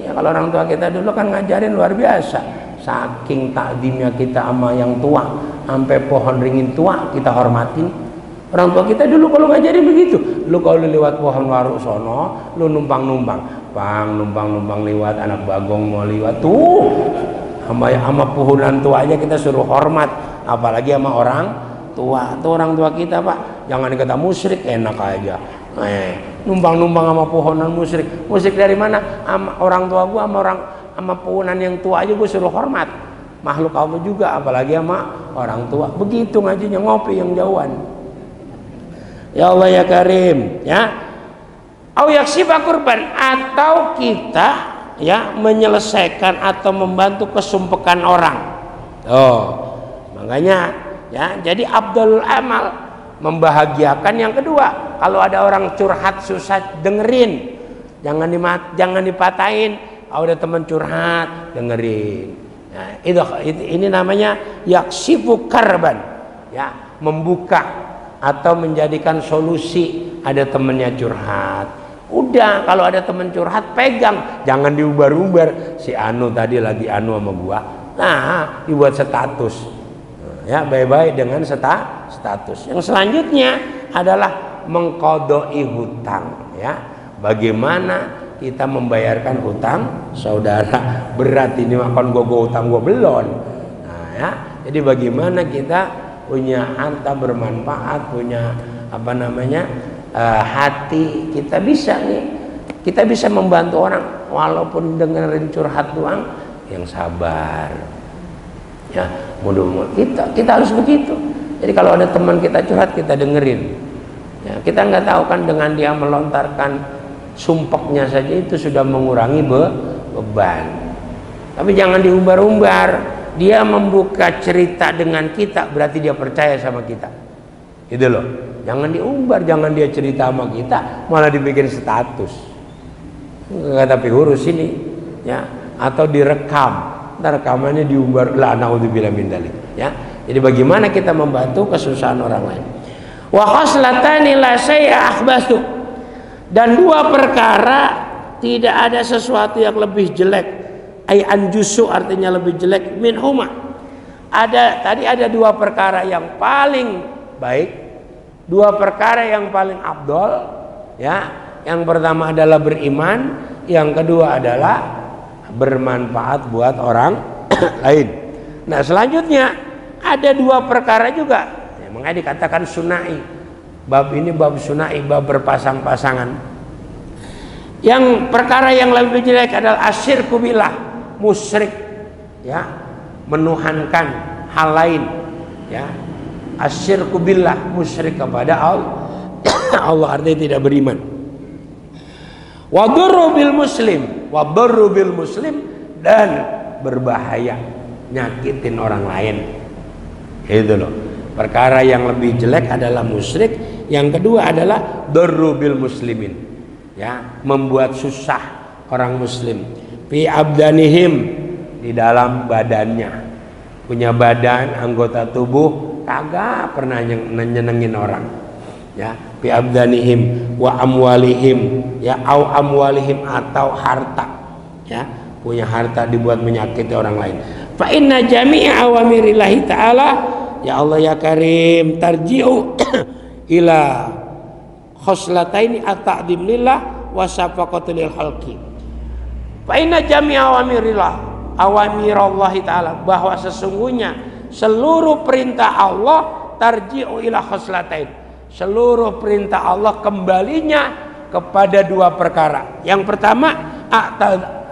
Kalau orang tua kita dulu kan ngajarin luar biasa, saking takdimnya kita sama yang tua, sampai pohon ringin tua kita hormatin. Orang tua kita dulu kalau ngajarin begitu, lu kalau lewat pohon waru sono, lu numpang-numpang, bang numpang-numpang lewat, anak bagong mau lewat tuh, sama pohonan tua aja kita suruh hormat, apalagi sama orang tua. Tuh orang tua kita Pak, jangan dikata musyrik, enak aja. Numpang-numpang sama pohonan musyrik. Musyrik dari mana? Sama orang tua gua, sama pohonan yang tua aja gua suruh hormat. Makhluk Allah juga, apalagi sama orang tua. Begitu ngajinya, ngopi yang jauhan. Ya Allah ya Karim, ya. Au yaksiba kurban, atau kita ya menyelesaikan atau membantu kesumpekan orang. Oh, makanya ya, jadi Abdul Amal membahagiakan. Yang kedua, kalau ada orang curhat susah, dengerin, jangan dipatahin. Ada teman curhat, dengerin. Nah, ini namanya yaksifu karban, ya, membuka atau menjadikan solusi. Ada temennya curhat, udah kalau ada temen curhat pegang, jangan diubar-ubar. Si Anu tadi lagi anu sama gua, nah dibuat status, ya baik-baik dengan status. Yang selanjutnya adalah mengqadai hutang, ya, bagaimana kita membayarkan hutang saudara. Berat ini, makan gua hutang gua belum. Nah ya, jadi bagaimana kita punya harta bermanfaat, punya apa namanya hati, kita bisa nih, kita bisa membantu orang walaupun dengerin curhat doang, yang sabar. Ya, mudah-mudahan kita harus begitu. Jadi kalau ada teman kita curhat, kita dengerin. Ya, kita nggak tahu kan, dengan dia melontarkan sumpeknya saja itu sudah mengurangi beban. Tapi jangan diumbar-umbar. Dia membuka cerita dengan kita, berarti dia percaya sama kita. Gitu loh. Jangan diumbar, jangan dia cerita sama kita malah dibikin status. Enggak, tapi urus ini, ya, atau direkam. Ntar rekamannya diumbar, la naudzubillah min dzalik, ya. Jadi bagaimana kita membantu kesusahan orang lain. Wa khoslatani la syai'a akhbasu, dan dua perkara tidak ada sesuatu yang lebih jelek, ai anjusu artinya lebih jelek, minhuma. Tadi ada dua perkara yang paling baik, dua perkara yang paling afdol, ya. Yang pertama adalah beriman, yang kedua adalah bermanfaat buat orang lain. Nah, selanjutnya ada dua perkara juga, ya, makanya dikatakan sunai. Bab ini bab sunai, bab berpasang-pasangan. Yang perkara yang lebih jelek adalah asyirku billah, musyrik, ya, menuhankan hal lain, ya. Asyirku billah, musyrik kepada Allah. Allah artinya tidak beriman. Wadurru bil muslim, wadurru bil muslim, dan berbahaya, nyakitin orang lain. Itu loh. Perkara yang lebih jelek adalah musyrik, yang kedua adalah durru bil muslimin, ya, membuat susah orang muslim. Fi abdanihim, di dalam badannya, punya badan, anggota tubuh kagak pernah nyenengin orang, ya. Fi abdanihim wa amwalihim, ya, au amwalihim, atau harta, ya, punya harta dibuat menyakiti orang lain. Fa inna jami'a awamirillahi ta'ala, ya Allah ya Karim, tarji'u ila khoslataini at-ta'dim lillah wa syafaqatu lil khalqi. Fa inna jami'a awamirallahi ta'ala, bahwa sesungguhnya seluruh perintah Allah tarji'u ila khoslatain, seluruh perintah Allah kembalinya kepada dua perkara. Yang pertama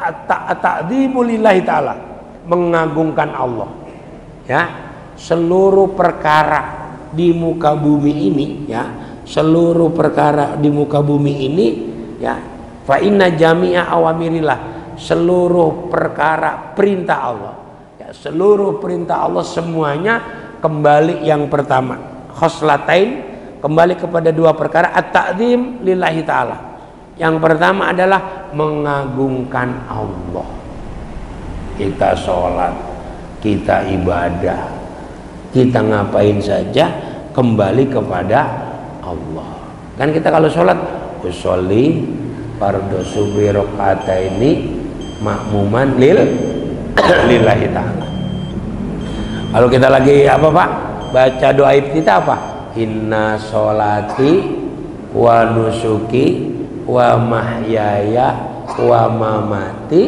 at-ta'dzimu lillahi ta'ala, mengagungkan Allah, ya. Seluruh perkara di muka bumi ini, ya, seluruh perkara di muka bumi ini, ya, fa inna jami'a awamirillah, seluruh perkara perintah Allah, ya, seluruh perintah Allah semuanya kembali yang pertama khoslatain, kembali kepada dua perkara, at-ta'dzim lillahi ta'ala. Yang pertama adalah mengagungkan Allah. Kita sholat, kita ibadah, kita ngapain saja kembali kepada Allah. Kan kita kalau sholat, usolli fardhu subhi rakaataini ma'muman lillahi ta'ala. Kalau kita lagi apa Pak? Baca doa iftitah apa? Inna sholati wa nusuki wa mahyaya wa mamati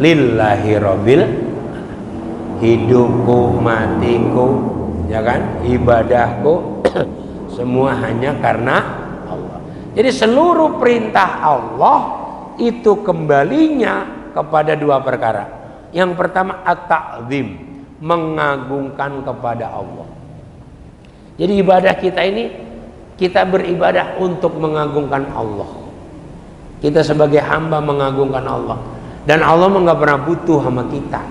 lillahi rabbil, hidupku, matiku, ya kan, ibadahku semua hanya karena Allah. Jadi seluruh perintah Allah itu kembalinya kepada dua perkara. Yang pertama at-ta'zim, mengagungkan kepada Allah. Jadi ibadah kita ini, kita beribadah untuk mengagungkan Allah. Kita sebagai hamba mengagungkan Allah, dan Allah nggak pernah butuh sama kita.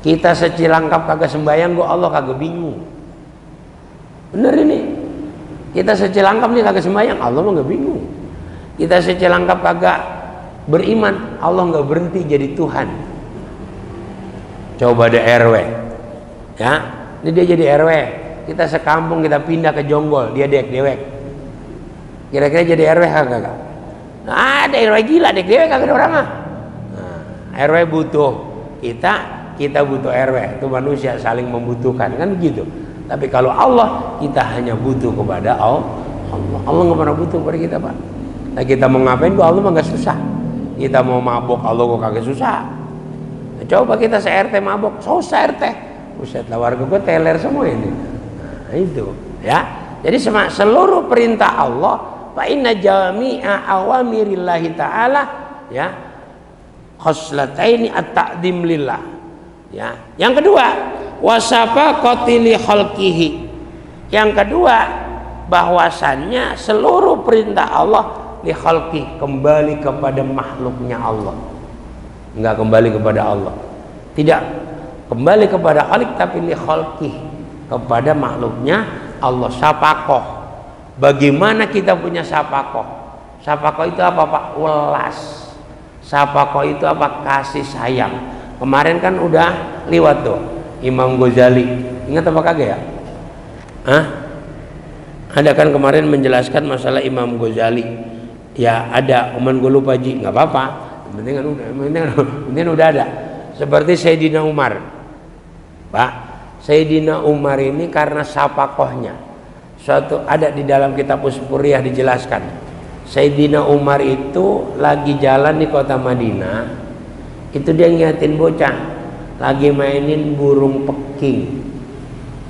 Kita secilangkap kagak sembahyang, gua Allah kagak bingung. Bener ini. Kita secilangkap nih kagak sembahyang, Allah mah nggak bingung. Kita secilangkap kagak beriman, Allah nggak berhenti jadi Tuhan. Coba ada RW, ya, ini dia jadi RW. Kita sekampung, kita pindah ke Jonggol, dia dewek. Kira-kira jadi RW kagak? Nah, ada RW gila, dewek kagak ada orang ah. Nah, RW butuh kita butuh RW, itu manusia saling membutuhkan, kan begitu. Tapi kalau Allah, kita hanya butuh kepada Allah. Allah nggak pernah butuh kepada kita, Pak. Nah, kita mau ngapain, Allah mah nggak susah. Kita mau mabok, Allah kok kagak susah. Nah, coba kita se-RT mabok, susah RT. Buset, warga gue teler semua ini. Nah, itu, ya. Jadi seluruh perintah Allah, fa inna jami'a awamirillahi ta'ala, ya, khoslataini at-ta'dzim lillah. Ya. Yang kedua, wasafaqati li khalqihi. Yang kedua, bahwasannya seluruh perintah Allah li khalqi, kembali kepada makhluknya Allah. Enggak kembali kepada Allah. Tidak kembali kepada khaliq, tapi li khalqi, kepada makhluknya Allah. Sapakoh. Bagaimana kita punya sapakoh? Sapakoh itu apa Pak? Welas. Sapakoh itu apa? Kasih sayang. Kemarin kan udah liwat tuh, Imam Ghazali. Ingat apa kagak ya? Hah? Ada kan kemarin menjelaskan masalah Imam Ghazali. Ya ada, cuman gue lupa Ji, nggak apa-apa. Penting udah ada. Seperti Sayyidina Umar, Pak. Sayyidina Umar ini karena sapakohnya. Suatu ada di dalam kitab Uspuriyah dijelaskan. Sayyidina Umar itu lagi jalan di kota Madinah. Itu dia ngingetin bocah, lagi mainin burung peking.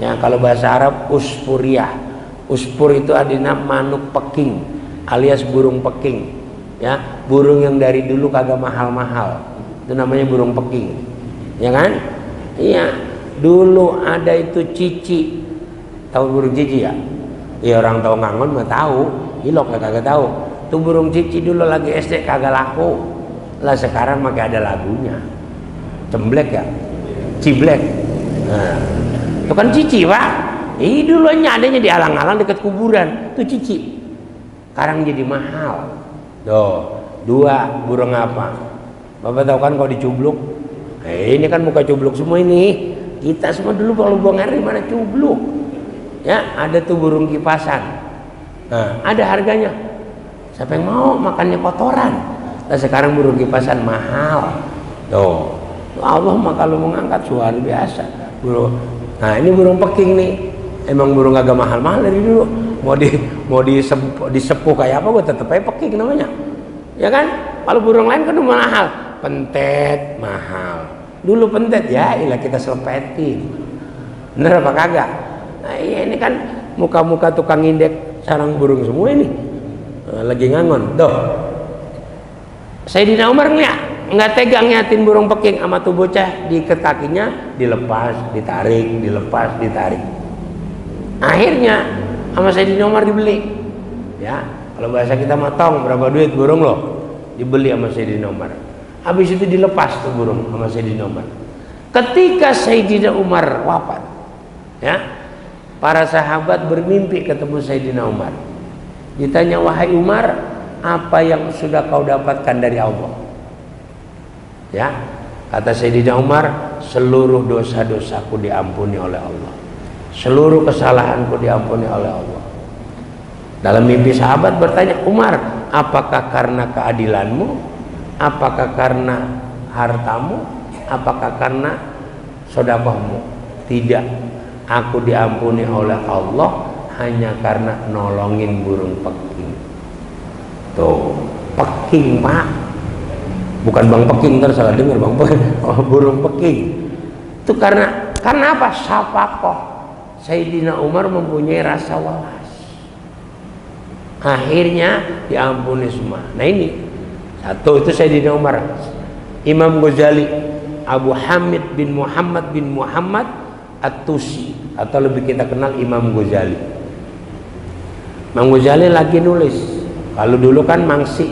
Ya kalau bahasa Arab Uspuriyah. Uspur itu artinya manuk peking alias burung peking. Ya, burung yang dari dulu kagak mahal-mahal. Itu namanya burung peking. Ya kan? Iya. Dulu ada itu cici. Tahu burung cici ya? Ya orang tahu ngangon mah tahu. Ilok kagak tahu. Tuh burung cici dulu lagi SD kagak laku. Lah sekarang makai ada lagunya. Cemblek ya? Ciblek. Nah, itu kan cici, Pak. Ini dulunya adanya di alang-alang dekat kuburan. Itu cici. Sekarang jadi mahal. Tuh, dua burung apa? Bapak tahu kan kalau dicubluk? Ini kan muka cubluk semua ini. Kita semua dulu kalau buang air mana cubluk. Ya, ada tuh burung kipasan. Nah, ada harganya. Siapa yang mau makannya kotoran? Nah, sekarang burung kipasan mahal. Tuh, Allah mah kalau mengangkat luar biasa. Burung. Nah, ini burung peking nih. Emang burung agak mahal-mahal dari dulu. Mau disepuh kayak apa, gue tetep aja peking namanya. Ya kan? Kalau burung lain kan mahal. Pentet mahal. Dulu pentet ya, ilah kita selepetin. Bener apa kagak? Nah, iya ini kan muka-muka tukang indek sarang burung semua ini. Lagi ngangon. Tuh. Sayyidina Umar nggak tegang nyatin burung peking sama tuh bocah, diikat kakinya, dilepas, ditarik, dilepas, ditarik. Akhirnya sama Sayyidina Umar dibeli. Ya, kalau bahasa kita matong berapa duit burung lo? Dibeli sama Sayyidina Umar. Habis itu dilepas tuh burung sama Sayyidina Umar. Ketika Sayyidina Umar wafat, ya, para sahabat bermimpi ketemu Sayyidina Umar. Ditanya, wahai Umar, apa yang sudah kau dapatkan dari Allah? Ya, kata Sayyidina Umar, seluruh dosa-dosaku diampuni oleh Allah. Seluruh kesalahanku diampuni oleh Allah. Dalam mimpi sahabat bertanya, Umar, apakah karena keadilanmu? Apakah karena hartamu? Apakah karena sedekahmu? Tidak, aku diampuni oleh Allah hanya karena nolongin burung peking. Tuh, peking Pak, bukan Bang Peking, ntar salah dengar Bang Peking. Oh, burung peking. Itu karena apa? Sapakoh. Sayyidina Umar mempunyai rasa walas. Akhirnya diampuni semua. Nah ini satu, itu Sayyidina Umar. Imam Ghazali, Abu Hamid bin Muhammad At-Tusi, atau lebih kita kenal Imam Ghazali. Imam Ghazali lagi nulis. Kalau dulu kan mangsi,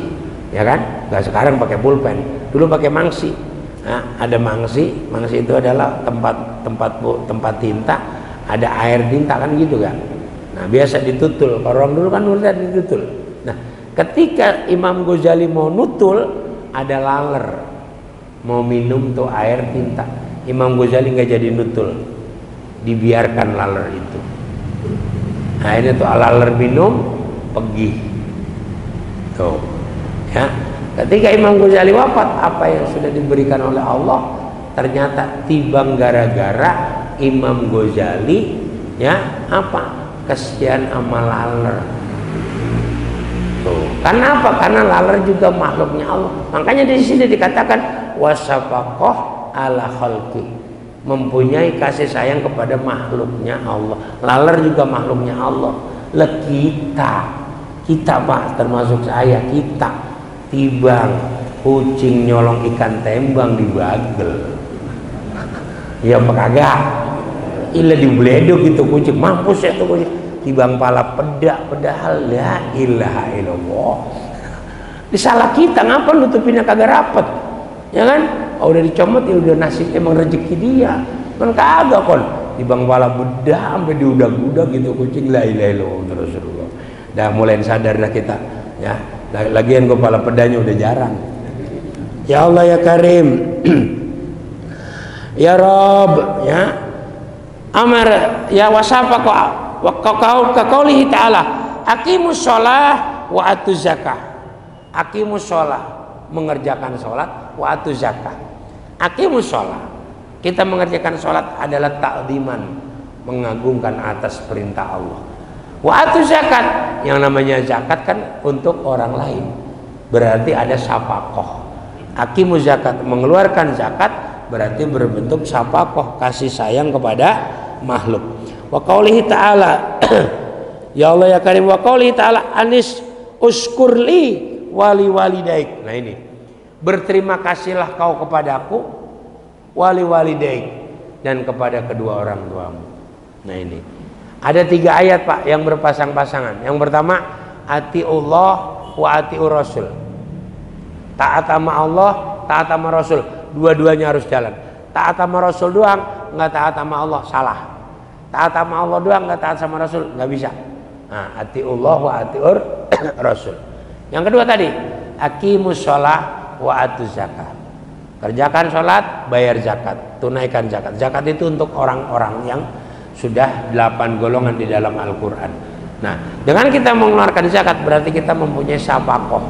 ya kan? Nggak sekarang pakai pulpen. Dulu pakai mangsi. Nah, ada mangsi itu adalah tempat tinta, ada air tinta kan gitu kan. Nah, biasa ditutul. Kalau orang dulu kan nulisnya ditutul. Nah, ketika Imam Ghazali mau nutul, ada laler, mau minum tuh air tinta. Imam Ghazali nggak jadi nutul, dibiarkan laler itu. Nah ini tuh laler minum, pergi. Tuh, ya. Ketika Imam Ghazali wafat, apa yang sudah diberikan oleh Allah ternyata tibang gara-gara Imam Ghazali, ya apa? Kesian sama laler. Tuh. Karena apa? Karena laler juga makhluknya Allah. Makanya di sini dikatakan wasafaqah ala khalqi, mempunyai kasih sayang kepada makhluknya Allah. Laler juga makhluknya Allah. Lah kita Pak, termasuk saya, kita tibang kucing nyolong ikan tembang di bagel. Ya apa kagak? Ila dibledok gitu kucing, mampus ya tuh kucing. Tibang pala pedak, padahal la ilaha illallah. Disalah kita, ngapa nutupinnya kagak rapet? Ya kan? Oh, udah dicomot ya udah nasib, emang rezeki dia. Kan kagak kon. Tibang pala bedah sampai diudag-udag gitu kucing, la ilaha illallah Rasulullah. Dah mulai sadar dah kita, ya. Lagian kepala pedanya udah jarang. Ya Allah ya Karim. Ya Rob, ya. Amar ya wasafa wa qaulihi ta'ala aqimus shalah wa atuz zakah. Aqimus shalah, mengerjakan salat, wa atuz zakah. Aqimus shalah, kita mengerjakan salat adalah ta'ziman, mengagungkan atas perintah Allah. Wa atuz zakat, yang namanya zakat kan untuk orang lain, berarti ada syafaqah. Aqimus zakat, mengeluarkan zakat berarti berbentuk syafaqah, kasih sayang kepada makhluk. Wa qaulihi ta'ala ya Allah ya Karim, wa qaulihi ta'ala anis uskurli wali walidaik. Nah ini, berterima kasihlah kau kepadaku, wali walidaik, dan kepada kedua orang tuamu. Nah ini ada 3 ayat Pak yang berpasang-pasangan. Yang pertama atiullah wa atiur rasul, taat sama Allah, taat sama Rasul, dua-duanya harus jalan. Taat sama Rasul doang nggak taat sama Allah, salah. Taat sama Allah doang nggak taat sama Rasul, nggak bisa. Nah, atiullah wa atiur Rasul. Yang kedua tadi aqimus shalah wa atuz zakah, kerjakan sholat, bayar zakat, tunaikan zakat. Zakat itu untuk orang-orang yang sudah 8 golongan di dalam Al-Quran. Nah, dengan kita mengeluarkan zakat berarti kita mempunyai syafaqah,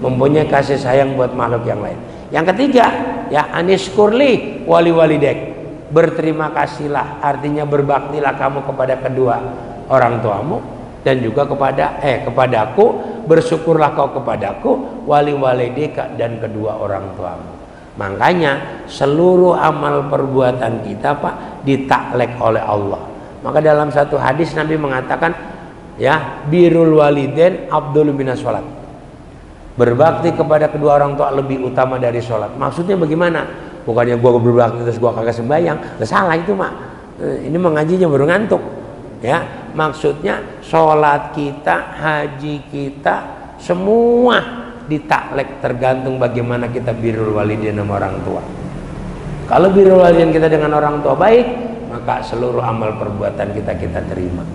mempunyai kasih sayang buat makhluk yang lain. Yang ketiga ya aniskurli wali walidek, berterima kasihlah, artinya berbaktilah kamu kepada kedua orang tuamu dan juga kepadaku, bersyukurlah kau kepadaku, wali walideka, dan kedua orang tuamu. Makanya seluruh amal perbuatan kita Pak ditaklek oleh Allah. Maka dalam satu hadis Nabi mengatakan ya birrul walidain afdhalu minas shalat, berbakti kepada kedua orang tua lebih utama dari sholat. Maksudnya bagaimana? Bukannya gua berbakti terus gua kagak sembahyang, salah itu Mak. Ini mengajinya baru ngantuk ya. Maksudnya sholat kita, haji kita, semua ditaklek, tergantung bagaimana kita birrul walidain sama orang tua. Kalau birrul walidain kita dengan orang tua baik, maka seluruh amal perbuatan kita terima.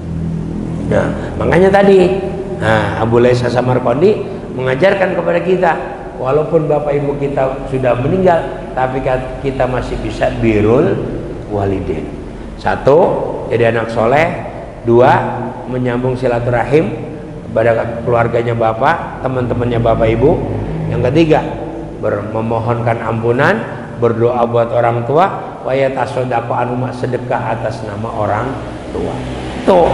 Nah, makanya tadi Abu Laisa Samarqandi mengajarkan kepada kita, walaupun bapak ibu kita sudah meninggal, tapi kita masih bisa birrul walidain. 1, jadi anak soleh. 2, menyambung silaturahim kepada keluarganya bapak, teman-temannya bapak ibu. Yang ketiga, memohonkan ampunan, berdoa buat orang tua, wa yatasodaqo anuma, sedekah atas nama orang tua. Tuh,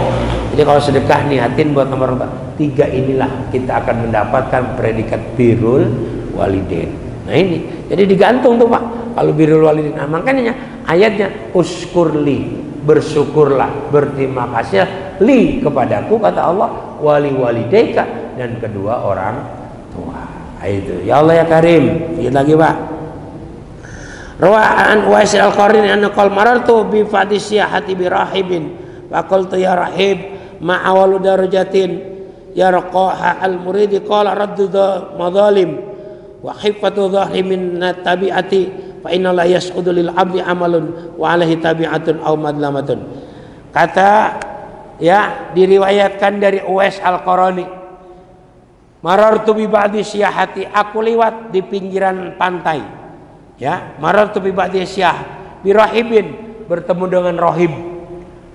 jadi kalau sedekah niatin buat nama orang tua, 3 inilah kita akan mendapatkan predikat birrul walidain. Nah ini, jadi digantung tuh Pak. Kalau birrul walidain, nah, makanya ayatnya uskurli, bersyukurlah, berterima kasih li kepadaku, kata Allah, wali walidayka, dan kedua orang tua. Itu ya Allah ya Karim. Lihat lagi Pak. Rawaan Uwais al-Qarni anna qal marartu bi fadisiyahati bi rahibin wa qultu ya rahib ma awalu darajatin yarqaha al-muridi qala raddu madhalim wa khifatu dhahri min tabi'ati fa inna la yas'udu lil 'abdi amalun wa 'alaihi tabi'atun aw madlamatun. Kata ya, diriwayatkan dari Uwais al-Qarni, marartu bi ba'di siyahati, aku lewat di pinggiran pantai ya, marartu bi ba'di siyah bi rahibin, bertemu dengan rahib.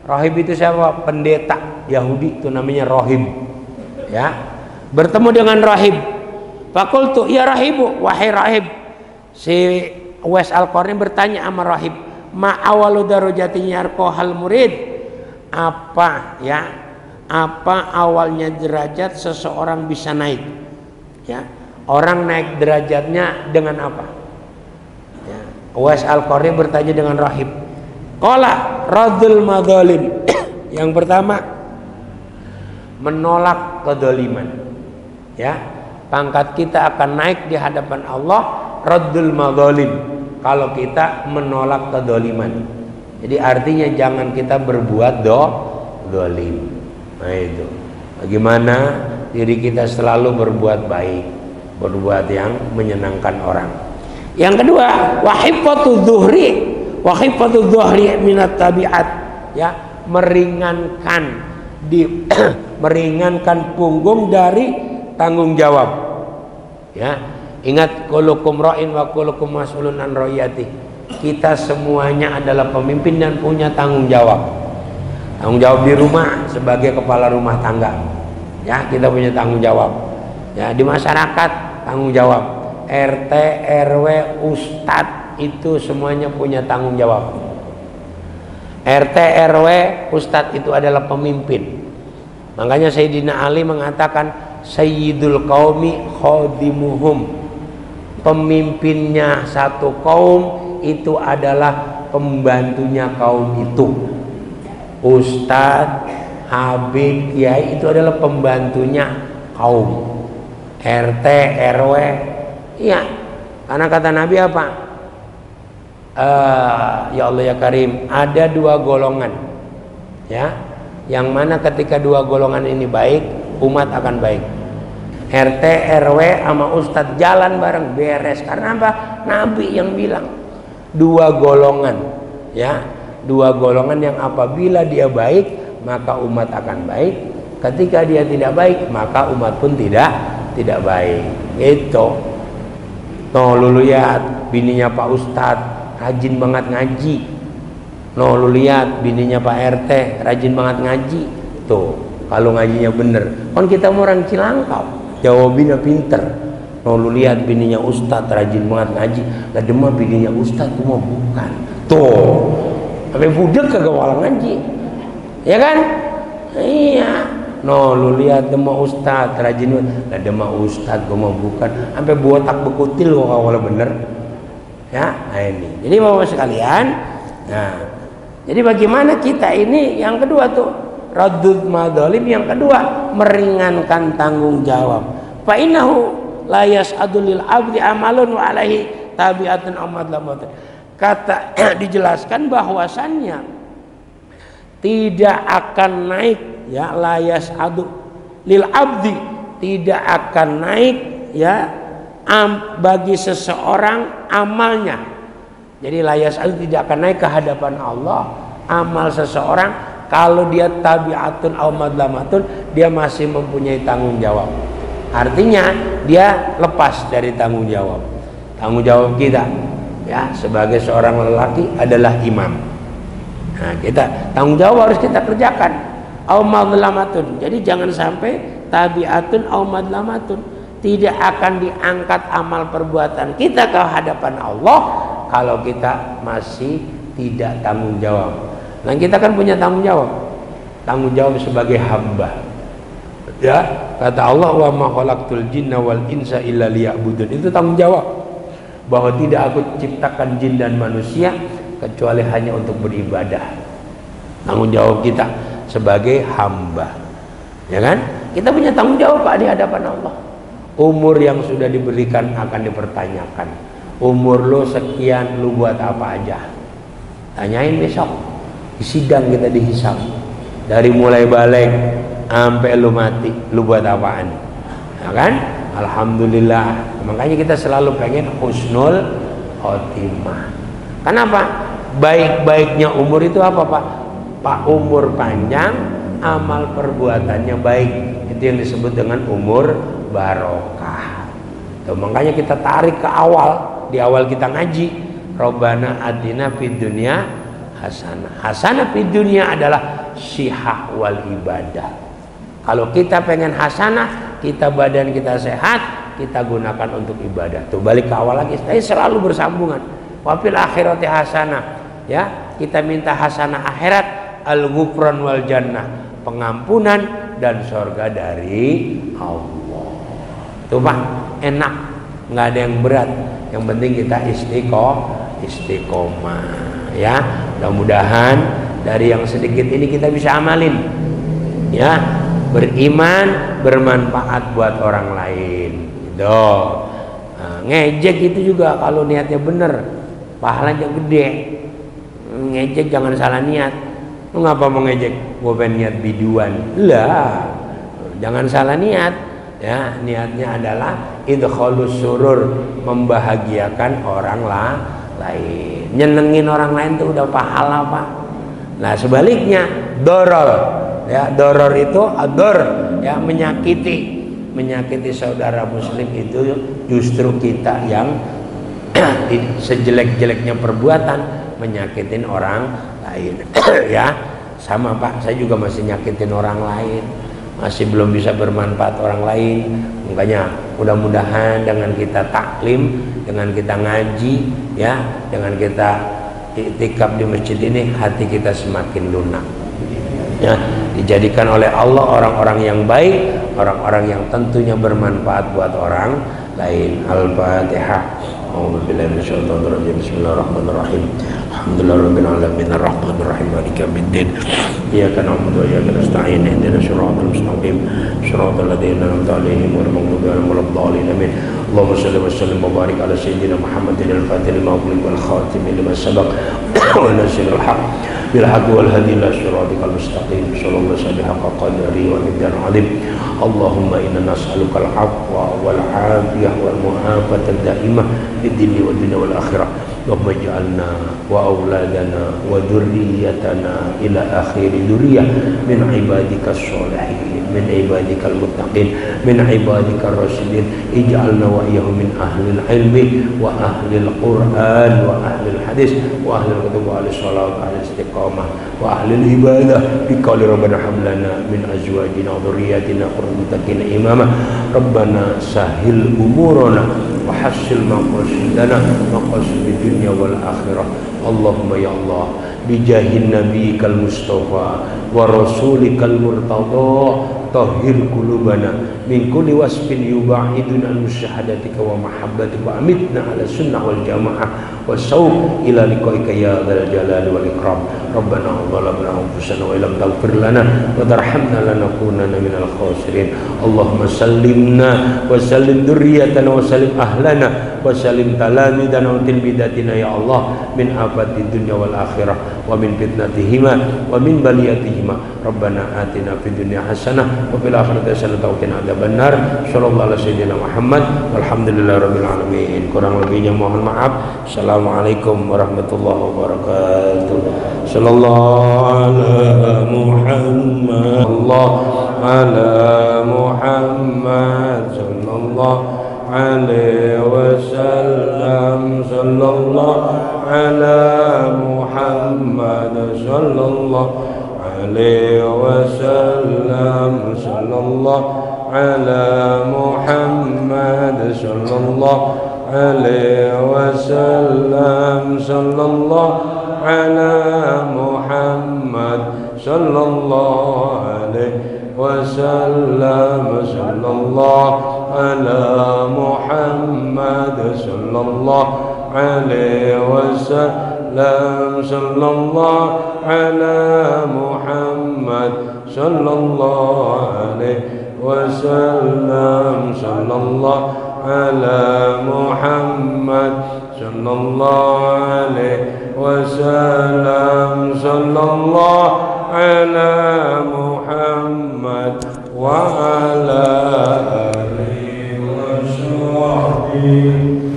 Rahib itu siapa? Pendeta Yahudi, itu namanya rahib ya, bertemu dengan rahib. Fakultu ya rahibu, wahai rahib. Si Uwais al-Qarni bertanya sama rahib, ma awalu darajatin yarqahal murid, apa ya, apa awalnya derajat seseorang bisa naik ya, orang naik derajatnya dengan apa ya. Uwais al-Qarni bertanya dengan rahib, qala radul madzalim. Yang pertama, menolak kedoliman ya. Pangkat kita akan naik di hadapan Allah, raddul madzalim, kalau kita menolak kedoliman. Jadi artinya jangan kita berbuat dolim. Nah itu, bagaimana diri kita selalu berbuat baik, berbuat yang menyenangkan orang. Yang kedua, wahifatu dhuhri minat tabiat ya, meringankan punggung dari tanggung jawab ya. Ingat, kullukum ra'in wa kullukum mas'ulun an ra'iyati, kita semuanya adalah pemimpin dan punya tanggung jawab. Tanggung jawab di rumah sebagai kepala rumah tangga. Ya, kita punya tanggung jawab. Ya, di masyarakat tanggung jawab. RT, RW, ustadz itu semuanya punya tanggung jawab. RT, RW, ustadz itu adalah pemimpin. Makanya Sayyidina Ali mengatakan Sayyidul qaumi khadimuhum. Pemimpinnya satu kaum itu adalah pembantunya kaum itu. Ustadz, habib, kiai itu adalah pembantunya kaum. RT, RW, iya. Karena kata Nabi apa? Ya Allah ya Karim, ada dua golongan, ya, yang mana ketika dua golongan ini baik, umat akan baik. RT, RW sama ustadz jalan bareng, beres. Karena apa? Nabi yang bilang dua golongan, ya, dua golongan yang apabila dia baik maka umat akan baik, ketika dia tidak baik maka umat pun tidak baik. Itu. Noh, lu lihat bininya Pak Ustadz rajin banget ngaji. Noh, lu lihat bininya Pak RT rajin banget ngaji. Tuh, kalau ngajinya bener. Kan kita mau orang Cilangkap, jawabinnya pinter. Noh, lu lihat bininya Ustadz rajin banget ngaji. Lah demam bininya Ustadz, gua mau bukan. Tuh, sampai budek kagak walang ngaji, ya kan? Iya. No, lu lihat demam Ustadz rajin banget. Lah demam Ustadz, gua mau bukan. Sampai botak bekutil kok kalau bener. Ya, nah ini. Jadi Bapak sekalian, nah, jadi bagaimana kita ini yang kedua tuh raddud madzalim, yang kedua meringankan tanggung jawab. Fa innahu la yas'adu lil abdi amalun wa alaihi tabi'atun amadlamat. Kata dijelaskan bahwasannya tidak akan naik, ya, la yas'adu lil abdi, tidak akan naik, ya, bagi seseorang amalnya. Jadi la yas'adu tidak akan naik ke hadapan Allah amal seseorang kalau dia tabi'atun aw madlamatun, dia masih mempunyai tanggung jawab. Artinya dia lepas dari tanggung jawab. Tanggung jawab kita, ya, sebagai seorang lelaki adalah imam. Nah, kita tanggung jawab harus kita kerjakan. Aw madlamatun. Jadi jangan sampai tabi'atun aw madlamatun. Tidak akan diangkat amal perbuatan kita ke hadapan Allah kalau kita masih tidak tanggung jawab. Nah, kita kan punya tanggung jawab. Tanggung jawab sebagai hamba. Ya, kata Allah, wa ma khalaqtul jinna wal insa illa liya'budun. Itu tanggung jawab. Bahwa tidak aku ciptakan jin dan manusia kecuali hanya untuk beribadah. Tanggung jawab kita sebagai hamba. Ya kan? Kita punya tanggung jawab Pak di hadapan Allah. Umur yang sudah diberikan akan dipertanyakan. Umur lo sekian, lu buat apa aja? Tanyain besok. Di sidang kita dihisab. Dari mulai balik sampai lu mati, lu buat apaan? Ya kan? Alhamdulillah. Makanya kita selalu pengen husnul khotimah. Kenapa? Baik-baiknya umur itu apa, Pak? Pak, umur panjang, amal perbuatannya baik. Itu yang disebut dengan umur barokah. Tuh, makanya kita tarik ke awal. Di awal kita ngaji, Rabbana atina fid dunya hasanah. Hasanah fid dunya adalah syihah wal ibadah. Kalau kita pengen hasanah, kita badan kita sehat, kita gunakan untuk ibadah. Tuh, balik ke awal lagi. Tapi selalu bersambungan. Wa fil akhirati hasanah. Ya, kita minta hasanah akhirat, al-ghufran wal jannah, pengampunan dan surga dari Allah. Tuh Pak, enak, nggak ada yang berat. Yang penting kita istiqomah, ya. Mudah-mudahan dari yang sedikit ini kita bisa amalin, ya. Beriman, bermanfaat buat orang lain, gitu. Nah, ngejek itu juga kalau niatnya bener, pahalanya gede. Ngejek jangan salah niat. Lu ngapa mau ngejek? Gue pengen niat biduan. Lah, jangan salah niat. Ya, niatnya adalah idkhalus surur, membahagiakan orang lain. Nyenengin orang lain itu udah pahala, Pak. Nah, sebaliknya doror, ya, doror itu ador, ya, menyakiti saudara muslim itu justru kita yang sejelek-jeleknya perbuatan menyakitin orang lain. Ya, sama Pak, saya juga masih nyakitin orang lain, masih belum bisa bermanfaat orang lain. Makanya mudah-mudahan dengan kita taklim, dengan kita ngaji, ya, dengan kita iktikaf di masjid ini, hati kita semakin lunak. Ya, dijadikan oleh Allah orang-orang yang baik, orang-orang yang tentunya bermanfaat buat orang lain. Al-Fatihah. A'udzubillahi minasyaitonir rajim. Bismillahirrahmanirrahim. Alhamdulillahirabbil alamin arrahmanir rahim maliki yaumiddin. Iyyaka na'budu wa iyyaka nasta'in. Ihdinas siratal mustaqim. Siratal ladzina an'amta 'alaihim ghairil maghdubi 'alaihim waladdallin. Amin. Allahumma shalli wa sallim wa barik ala sayyidina Muhammadin al-fatihil lima ughliqa wal khatim lima sabaq wa nasiril haqq bil haqqi wal hadi ila siratal mustaqim. Sallallahu alaihi wa qadri wa miqdar 'azim. Allahumma inna nas'aluka al-'afwa wal 'afiyah wal mu'afata daimah fid dunya wad dunya wal akhirah. Allahumma ij'alna wa auladana wa dhurriyyatana ila akhir duriyah min ibadika sholihin, min ibadika al-muttaqin, min ibadika ar-rasyidin. Ij'alna wa iyyahum min ahli al-ilmi wa ahli al-Qur'an wa ahli al-hadis wa ahli al-kutub wa ahli salat wa ahli istiqamah wa ahli al-ibadah bi qawli rabbana hab lana min azwajina wa dhurriyyatina qurrata muttaqina imama. Rabbana sahil umurana wa hassil maqasidana maqasid dunya wal akhirah. Allahumma ya Allah bijahin nabiyikal mustafa wa rasulikal murtada tahhir qulubana min kulli wasfin yuba'iduna an musyahadatika wa mahabbatika wa amitna ala sunnah wal jamaah wa sauq ila liqaika ya dzal jalali wal ikram. Rabbana zalamna anfusana wa illam taghfir lana wa tarhamna lanakunanna minal khasirin. Allahumma sallimna wa sallim dzurriyyatana wa sallim ahlana wa sallim talamidana wa tilmidatina ya Allah min afati dunya wal akhirah wa min fitnatihima wa min baliyatihima. Rabbana atina fid dunya hasanah wa fil akhirati hasanah wa qina adzabannar. Sallallahu alaihi wasallam Muhammad walhamdulillahirabbil alamin. Kurang lebihnya mohon maaf. Assalamualaikum warahmatullahi wabarakatuh. Sallallahu ala Muhammad, Allah ala Muhammad, sallallahu alaihi wasallam, sallallahu ala Muhammad, sallallahu alaihi wasallam, sallallahu ala Muhammad, sallallahu alaihi wasallam, sallallahu ala Muhammad, sallallahu alaihi wasallam, sallallahu ala Muhammad, sallallahu alaihi wasallam, sallallahu ala Muhammad, sallallahu alaihi wasallam, sallallahu ala Muhammad, sallallahu alaihi wasallam, sallallahu ala Muhammad wa ala alihi wa sahbihi